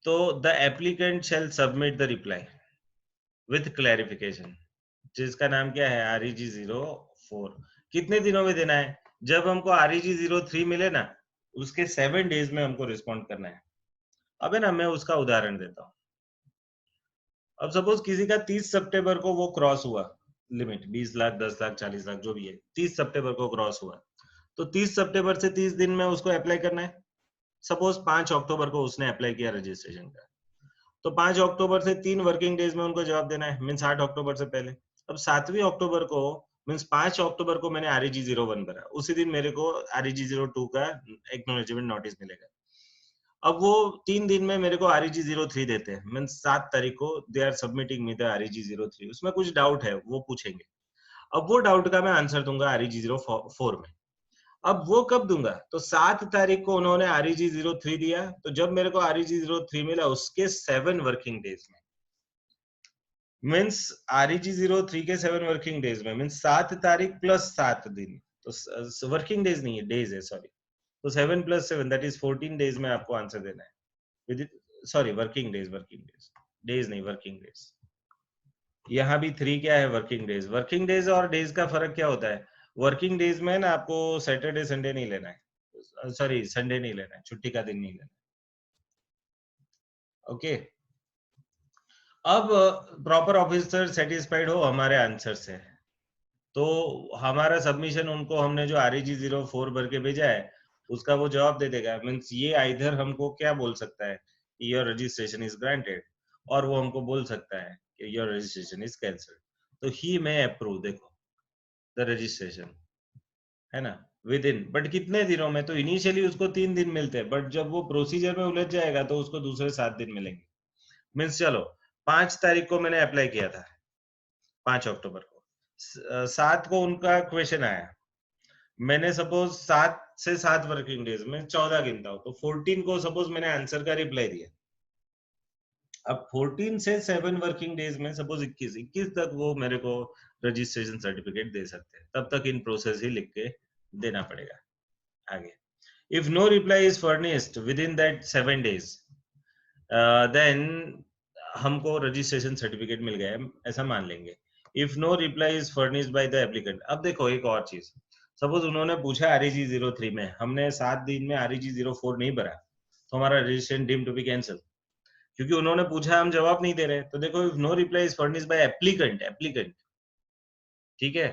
तो the applicant shall submit the reply with clarification, जिसका नाम क्या है? REG 04। कितने दिनों में देना है? जब हमको REG 03 मिले ना, उसके 7 डेज में हमको रिस्पॉन्ड करना है। अब है ना, मैं उसका उदाहरण देता हूँ। अब सपोज किसी का 30 सितंबर को वो क्रॉस हुआ लिमिट, 20 लाख, 10 लाख, 40 लाख, जो भी है, 30 सितंबर को क्रॉस हुआ, तो 30 सितंबर से 30 दिन में उसको अप्लाई करना है। सपोज 5 अक्टूबर को उसने अप्लाई किया रजिस्ट्रेशन का, तो 5 अक्टूबर से 3 वर्किंग डेज में उनको जवाब देना है, मीन्स 8 अक्टूबर से पहले। अब 7वीं अक्टूबर को, मीन्स 5 अक्टूबर को मैंने REG 01 भरा, उसी दिन मेरे को REG 02 का एक्नॉलेजमेंट नोटिस मिलेगा। अब वो 3 दिन में मेरे को REG 03 देते हैं, मीन्स 7 तारीख को they are submitting me the REG 03। उसमें कुछ डाउट है वो पूछेंगे, अब वो डाउट का मैं आंसर दूंगा REG 04 में। अब वो कब दूंगा? तो 7 तारीख को उन्होंने REG03 दिया, तो जब मेरे को REG03 मिला उसके 7 वर्किंग डेज में, मीन्स REG03 के 7 वर्किंग डेज में, मीन्स 7 तारीख प्लस 7 दिन, तो वर्किंग डेज नहीं है, डेज है, सॉरी। तो 7 + 7 दैट इज 14 डेज में आपको आंसर देना है, सॉरी वर्किंग डेज, डेज नहीं, वर्किंग डेज। यहाँ भी 3 क्या है? Working days. वर्किंग डेज और डेज का फर्क क्या होता है? वर्किंग डेज में ना आपको सैटरडे संडे नहीं लेना है, सॉरी संडे नहीं लेना है, छुट्टी का दिन नहीं लेना। ओके, अब प्रॉपर ऑफिसर सेटिस्फाइड हो हमारे आंसर से, तो हमारा सबमिशन उनको हमने जो REG04 भर के भेजा है उसका वो जवाब दे देगा। मीन्स ये आइधर हमको क्या बोल सकता है कि योर रजिस्ट्रेशन इज ग्रांटेड, और वो हमको बोल सकता है कि योर रजिस्ट्रेशन इज कैंसल्ड। तो ही मे अप्रूव, देखो द रजिस्ट्रेशन, है ना, विद इन, बट कितने दिनों में? तो इनिशियली उसको 3 दिन मिलते हैं, बट जब वो प्रोसीजर में उलझ जाएगा तो उसको दूसरे 7 दिन मिलेंगे। मीन्स चलो 5 तारीख को मैंने अप्लाई किया था, 5 अक्टूबर को, 7 को उनका क्वेश्चन आया, मैंने सपोज 7 से 7 वर्किंग डेज में 14 गिनता हूं, तो 14 को सपोज मैंने आंसर का रिप्लाई दिया। अब 14 से 7 वर्किंग डेज में सपोज 21 तक वो मेरे को रजिस्ट्रेशन सर्टिफिकेट दे सकते हैं, तब तक इन प्रोसेस ही लिख के देना पड़ेगा आगे। If no reply is furnished within that 7 days, then हमको रजिस्ट्रेशन सर्टिफिकेट मिल गया है, ऐसा मान लेंगे। If no reply is furnished by the applicant. अब देखो एक और चीज, सपोज उन्होंने पूछा REG03 में, हमने 7 दिन में REG04 नहीं भरा, तो हमारा registration deem to be cancel, क्योंकि उन्होंने पूछा हम जवाब नहीं दे रहे। तो देखो if no reply is furnished by applicant, ठीक है,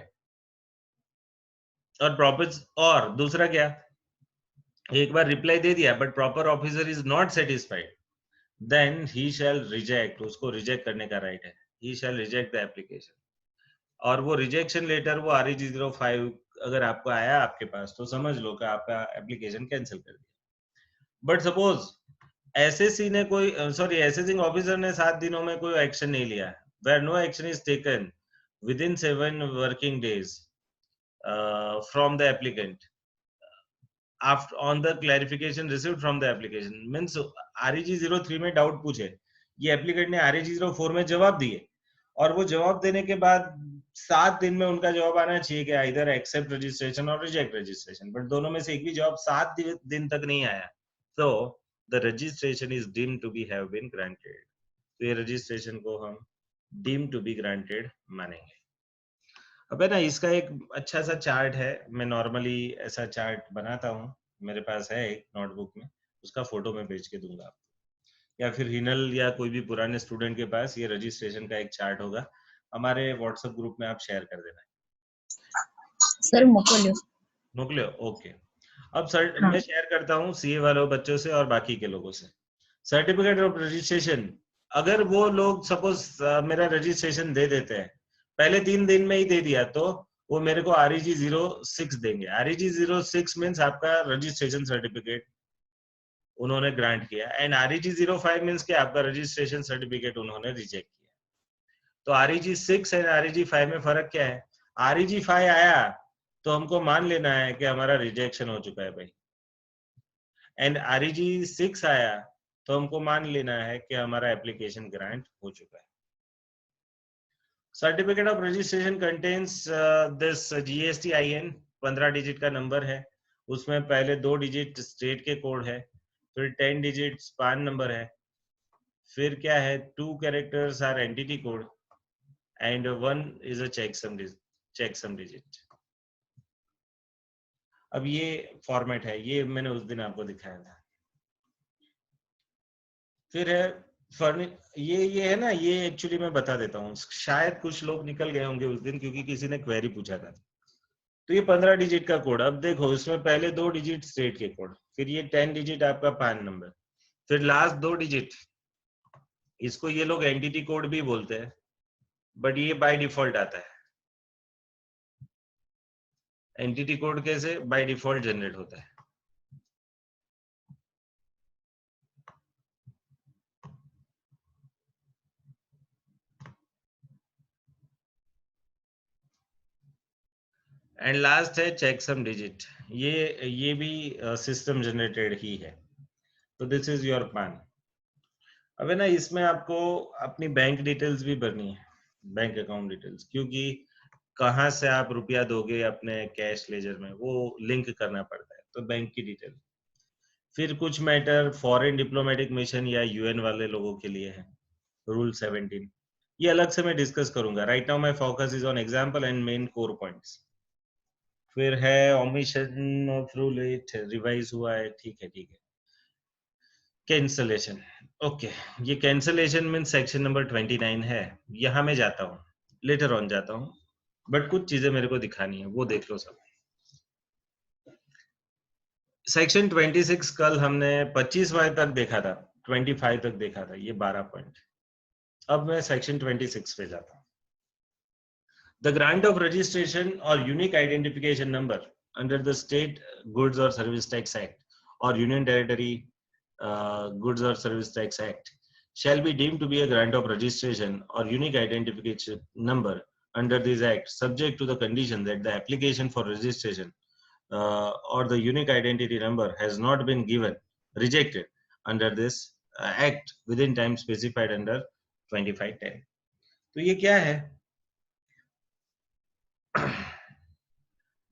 और प्रॉपर, और दूसरा क्या, एक बार रिप्लाई दे दिया but proper officer is not satisfied, then he shall reject, उसको रिजेक्ट करने का राइट है, he shall reject the application. और वो रिजेक्शन लेटर वो REG05 अगर आपको आया आपके पास, तो समझ लो कि आपका एप्लीकेशन कैंसिल कर दिया। बट सपोज एसएससी ने कोई, सॉरी एसेसिंग ऑफिसर ने 7 दिनों में कोई एक्शन नहीं लिया, where no action is taken within 7 working days from the applicant after on the clarification received from the application, means REG03 में डाउट पूछे, ये एप्लीकेंट ने REG04 में जवाब दिए, और वो जवाब देने के बाद 7 दिन में उनका जवाब आना चाहिए कि इधर एक्सेप्ट रजिस्ट्रेशन और रिजेक्ट रजिस्ट्रेशन, बट दोनों में से एक भी जवाब 7 दिन तक नहीं आया, तो the registration is deemed to be have been granted. तो ये रजिस्ट्रेशन को हम डीम्ड टू बी ग्रांटेड मानेंगे। अब है ना, इसका एक अच्छा सा चार्ट है, मैं नॉर्मली ऐसा चार्ट बनाता हूँ, मेरे पास है एक नोटबुक में, उसका फोटो मैं भेज के दूंगा आपको, या फिर हिनल या कोई भी पुराने स्टूडेंट के पास ये रजिस्ट्रेशन का एक चार्ट होगा, हमारे व्हाट्सएप ग्रुप में आप शेयर कर देना। सर मोकलियो, ओके। अब सर मैं शेयर करता हूँ सीए वालों बच्चों से और बाकी के लोगों से सर्टिफिकेट ऑफ रजिस्ट्रेशन। अगर वो लोग सपोज मेरा रजिस्ट्रेशन दे देते हैं, पहले 3 दिन में ही दे दिया, तो वो मेरे को REG06 देंगे। REG06 मीन्स आपका रजिस्ट्रेशन सर्टिफिकेट उन्होंने ग्रांट किया, एंड REG05 मीन्स कि आपका रजिस्ट्रेशन सर्टिफिकेट उन्होंने रिजेक्ट किया। तो REG6 एंड REG5 में फर्क क्या है? REG5 आया तो हमको मान लेना है कि हमारा रिजेक्शन हो चुका है भाई, एंड REG6 आया तो हमको मान लेना है कि हमारा एप्लीकेशन ग्रांट हो चुका है। Certificate of registration contains this GSTIN, 15 digit का नंबर है, उसमें पहले 2 डिजिट स्टेट के कोड है, फिर 10 डिजिट पान नंबर है, फिर क्या है 2 characters are entity code, and 1 is a checksum digit. अब ये फॉर्मेट है, ये मैंने उस दिन आपको दिखाया था। फिर है ये है ना, ये एक्चुअली मैं बता देता हूँ, शायद कुछ लोग निकल गए होंगे उस दिन क्योंकि किसी ने क्वेरी पूछा था। तो ये 15 डिजिट का कोड, अब देखो इसमें पहले 2 डिजिट स्टेट के कोड, फिर ये 10 डिजिट आपका पैन नंबर, फिर लास्ट 2 डिजिट, इसको ये लोग एंटिटी कोड भी बोलते हैं, बट ये बाय डिफॉल्ट आता है। एंटिटी कोड कैसे बाय डिफॉल्ट जनरेट होता है? एंड लास्ट है चेक सम डिजिट, ये भी सिस्टम जनरेटेड ही है। तो दिस इज योर पान। अब है ना, इसमें आपको अपनी बैंक डिटेल्स भी भरनी है, बैंक अकाउंट डिटेल्स, क्योंकि कहाँ से आप रुपया दोगे अपने कैश लेजर में वो लिंक करना पड़ता है, तो बैंक की डिटेल। फिर कुछ मैटर फॉरेन डिप्लोमेटिक मिशन या यूएन वाले लोगों के लिए है, रूल 17, ये अलग से मैं डिस्कस करूंगा। Right now my focus is on example and main core points. फिर है ओमिशन ऑफ रूल 8 रिवाइज हुआ है, ठीक है। कैंसलेशन, ओके, ये कैंसलेशन मीन सेक्शन नंबर 29 है। यहां मैं जाता हूँ, लेटर ऑन जाता हूँ, बट कुछ चीजें मेरे को दिखानी है, वो देख लो सब। सेक्शन 26 कल हमने 25वां तक देखा था, 25 तक देखा था, ये 12 पॉइंट। अब मैं सेक्शन 26 पे जाता हूँ। द ग्रांट ऑफ रजिस्ट्रेशन और unique identification number under the state goods और सर्विस टैक्स एक्ट और union territory Goods or Service Tax Act shall be deemed to be a grant of registration or unique identification number under this act, subject to the condition that the application for registration or the unique identity number has not been rejected under this act within time specified under 2510. तो ये क्या है?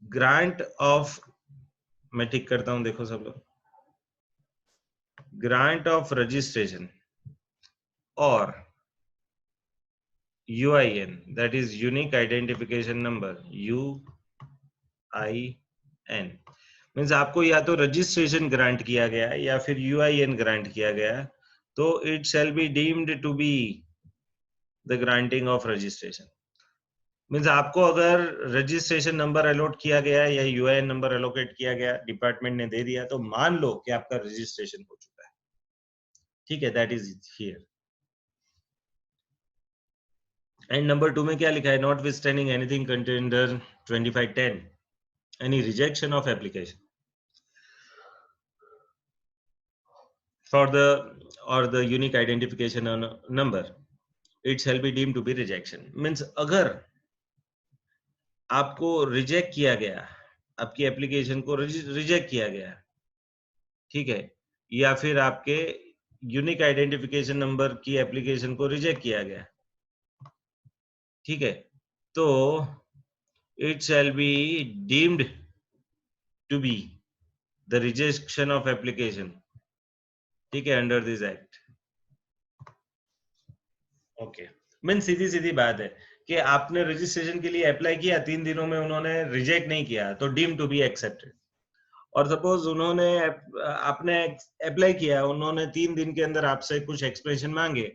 Grant of, मैं टिक करता हूं, देखो सब लोग, ग्रांट ऑफ रजिस्ट्रेशन और UIN, that is unique identification number, UIN means आपको या तो रजिस्ट्रेशन ग्रांट किया गया या फिर UIN ग्रांट किया गया, तो it shall be deemed to be the granting of registration. Means आपको अगर रजिस्ट्रेशन नंबर अलॉट किया गया या UIN नंबर एलोकेट किया गया, डिपार्टमेंट ने दे दिया, तो मान लो कि आपका रजिस्ट्रेशन हो चुका है, ठीक है, that is here. And number 2 में क्या लिखा है? Not withstanding anything contained under 2510, any rejection of application for the unique identification number, it shall be deemed to be rejection. means अगर आपको रिजेक्ट किया गया, आपकी एप्लीकेशन को रिजेक्ट किया गया, ठीक है, या फिर आपके यूनिक आइडेंटिफिकेशन नंबर की एप्लीकेशन को रिजेक्ट किया गया, ठीक है, तो it shall be deemed to be the rejection of application, ठीक है, under this act. Okay, mean सीधी सीधी बात है कि आपने रजिस्ट्रेशन के लिए अप्लाई किया, 3 दिनों में उन्होंने रिजेक्ट नहीं किया, तो डीम टू बी एक्सेप्टेड। और सपोज उन्होंने, आपने अप्लाई किया, उन्होंने 3 दिन के अंदर आपसे कुछ एक्सप्लेनेशन मांगे,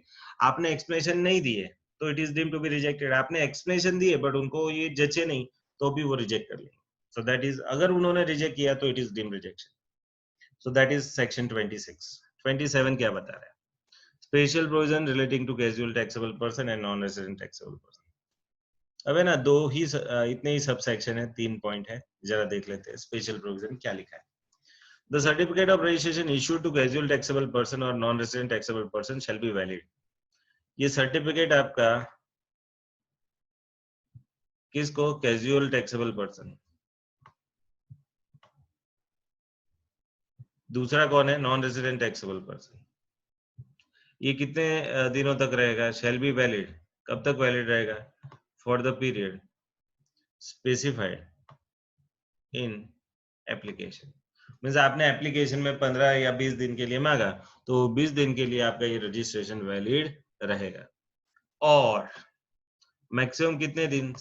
आपने एक्सप्लेनेशन नहीं दिए, तो it is deem to be rejected. आपने एक्सप्लेनेशन दिए बट उनको ये जचे नहीं, तो भी वो रिजेक्ट कर लेंगे। सो दैट इज, अगर उन्होंने रिजेक्ट किया तो it is deem rejection. So that is section 26। 27 क्या बता रहा है? Special provision relating to casual taxable person and non resident taxable person. अब है ना, इतने ही सब सेक्शन है, 3 पॉइंट है, जरा देख लेते हैं स्पेशल प्रोविजन क्या लिखा है। The certificate of registration issued to casual taxable person or non-resident taxable person shall be valid. ये सर्टिफिकेट आपका किसको? Casual taxable person. दूसरा कौन है? Non resident taxable person. ये कितने दिनों तक रहेगा? Shall be valid. कब तक वैलिड रहेगा? For the period specified in application. Means आपने एप्लीकेशन में 15 या 20 दिन के लिए मांगा, तो 20 दिन के लिए आपका ये रजिस्ट्रेशन वैलिड रहेगा। और मैक्सिमम कितने दिन?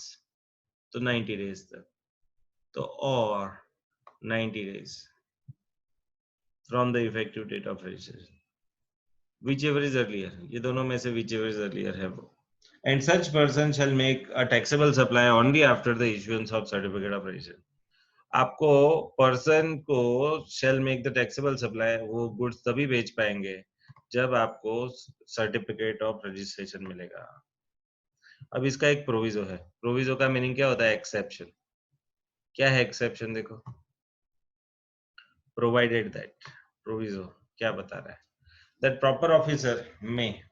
तो 90 डेज तक। तो और 90 days from the effective date of registration, whichever is earlier, ये दोनों में से whichever is earlier है वो। And such person shall make a taxable supply only after the issuance of certificate of registration. आपको पर्सन को shall make the taxable supply, वो goods तभी बेच पाएंगे जब आपको सर्टिफिकेट ऑफ रजिस्ट्रेशन मिलेगा। अब इसका एक प्रोविजो है। प्रोविजो का मीनिंग क्या होता है? एक्सेप्शन। क्या है एक्सेप्शन? देखो, प्रोवाइडेड दैट, प्रोविजो क्या बता रहा है? दैट प्रॉपर ऑफिसर में,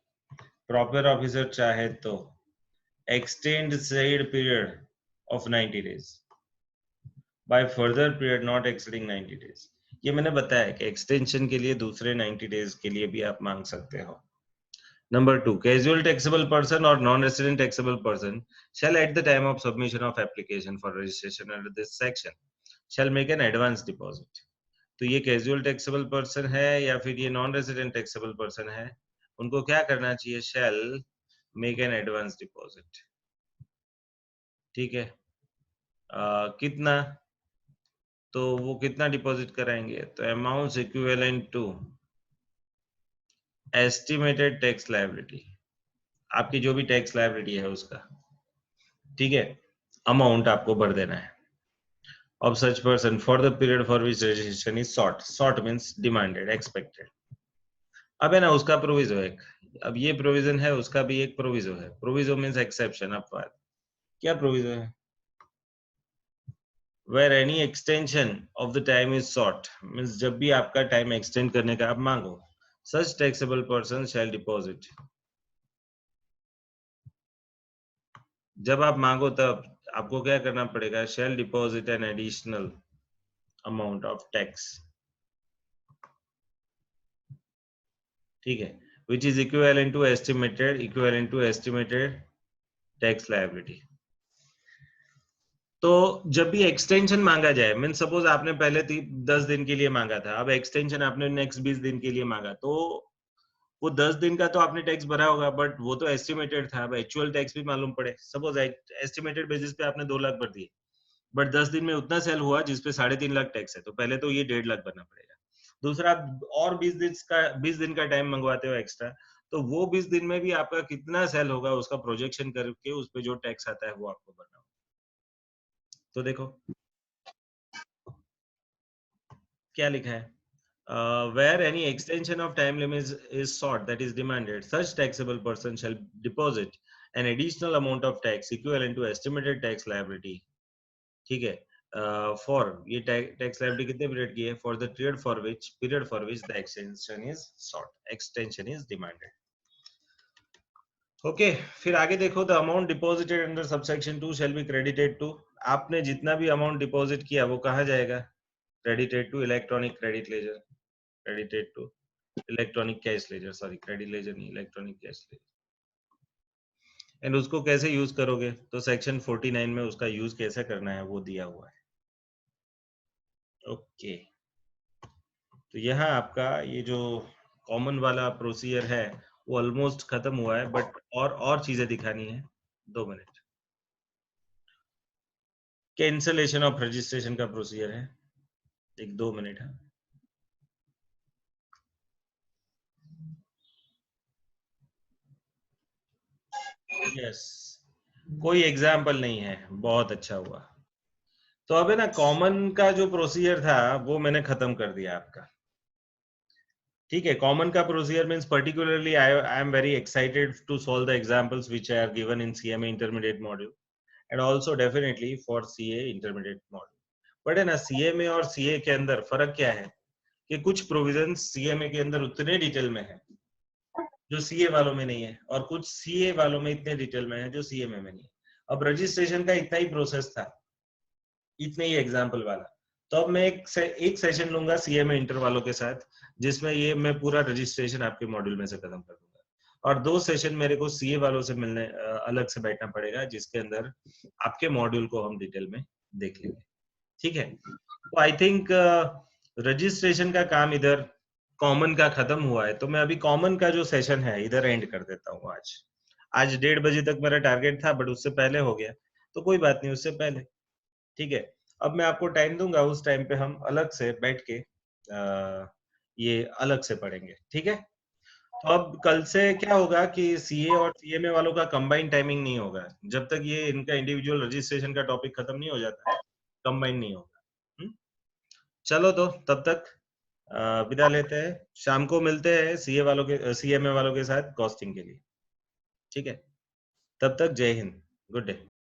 प्रॉपर ऑफिसर चाहे तो extend said period of 90 days, by further period not exceeding 90 days. ये मैंने बताया कि एक्सटेंशन के लिए दूसरे 90 डेज के लिए भी आप मांग सकते हो। Number 2, casual taxable person or non-resident taxable person shall at the time of submission of application for registration under this section shall make an advance deposit। तो ये casual taxable person है या फिर ये non-resident taxable person है, उनको क्या करना चाहिए? shall make an advance deposit। ठीक है, कितना? तो वो कितना डिपॉजिट कराएंगे? तो amount equivalent to estimated tax liability, आपकी जो भी टैक्स लायबिलिटी है उसका, ठीक है, अमाउंट आपको भर देना है। of such person for the period for which registration is sought। sought means demanded, expected। अब है ना उसका प्रोविजो एक, अब ये प्रोविजन है, उसका भी एक प्रोविजो है। प्रोविजो मींस एक्सेप्शन, अपवाद। क्या प्रोविजो है? where any extension of the time is sought means जब भी आपका टाइम एक्सटेंड करने का आप मांगो, such taxable person shall deposit। जब आप मांगो तब आपको क्या करना पड़ेगा? shall deposit an additional amount of tax। ठीक है, which is equivalent to estimated tax liability। तो जब भी एक्सटेंशन मांगा जाए, मीन सपोज आपने पहले 10 दिन के लिए मांगा था, अब एक्सटेंशन आपने नेक्स्ट 20 दिन के लिए मांगा, तो वो 10 दिन का तो आपने टैक्स भरा होगा, बट वो तो एस्टिमेटेड था। अब एक्चुअल टैक्स भी मालूम पड़े। सपोज एस्टिमेटेड बेसिस पे आपने 2 लाख भर दिए, बट 10 दिन में उतना सेल हुआ जिसपे 3.5 लाख टैक्स है, तो पहले तो ये 1.5 लाख भरना पड़ेगा। दूसरा, आप और 20 दिन का टाइम मंगवाते हो एक्स्ट्रा, तो वो 20 दिन में भी आपका कितना सेल होगा उसका प्रोजेक्शन करके उस पे जो टैक्स आता है वो आपको भरना होगा। तो देखो क्या लिखा है, where any extension of time limit is sought that is demanded, such taxable person shall deposit an additional amount of tax equivalent to estimated tax liability। ठीक है, for ये tax liability कितने पीरियड की है? for the period for which the extension is sought, extension is demanded। Okay, फिर आगे देखो, the amount deposited under subsection 2 shall be credited to. आपने जितना भी अमाउंट डिपॉजिट किया वो कहाँ जाएगा? Credited to electronic credit ledger, credited to electronic cash ledger, sorry credit ledger नहीं, इलेक्ट्रॉनिक कैश लेजर। एंड उसको कैसे यूज करोगे? तो सेक्शन 49 में उसका यूज कैसे करना है वो दिया हुआ है। ओके, तो यहाँ आपका ये जो कॉमन वाला प्रोसीजर है वो ऑलमोस्ट खत्म हुआ है, बट और चीजें दिखानी है। 2 मिनट। कैंसलेशन ऑफ रजिस्ट्रेशन का प्रोसीजर है, एक 2 मिनट है। यस, कोई एग्जाम्पल नहीं है, बहुत अच्छा हुआ। तो अब है ना, कॉमन का जो प्रोसीजर था वो मैंने खत्म कर दिया आपका। ठीक है, कॉमन का procedure means particularly I am very excited to solve the examples which are given in CMA intermediate module and also definitely for CA intermediate module. But है ना, सीएमए और सीए के अंदर फर्क क्या है कि कुछ प्रोविजंस सीएमए के अंदर उतने डिटेल में है जो सीए वालों में नहीं है, और कुछ सीए वालों में इतने डिटेल में है जो सीएमए में नहीं है। अब रजिस्ट्रेशन का इतना ही प्रोसेस था, इतने ही एग्जाम्पल वाला। तो अब मैं एक सेशन लूंगा सीएमए इंटर वालों के साथ, जिसमें ये मैं पूरा रजिस्ट्रेशन आपके मॉड्यूल में से खत्म कर दूंगा, और 2 सेशन मेरे को सीए वालों से मिलने अलग से बैठना पड़ेगा, जिसके अंदर आपके मॉड्यूल को हम डिटेल में देख लेंगे। ठीक है, तो आई थिंक रजिस्ट्रेशन का काम इधर कॉमन का खत्म हुआ है, तो मैं अभी कॉमन का जो सेशन है इधर एंड कर देता हूँ। आज 1:30 बजे तक मेरा टारगेट था, बट उससे पहले हो गया, तो कोई बात नहीं, उससे पहले। ठीक है, अब मैं आपको टाइम दूंगा, उस टाइम पे हम अलग से बैठ के ये अलग से पढ़ेंगे। ठीक है, तो अब कल से क्या होगा कि सीए और सीएमए वालों का कंबाइन टाइमिंग नहीं होगा, जब तक ये इनका इंडिविजुअल रजिस्ट्रेशन का टॉपिक खत्म नहीं हो जाता, कंबाइन नहीं होगा। चलो, तो तब तक विदा लेते हैं, शाम को मिलते हैं सीए वालों के सीएमए वालों के साथ कॉस्टिंग के लिए। ठीक है, तब तक जय हिंद, गुड डे।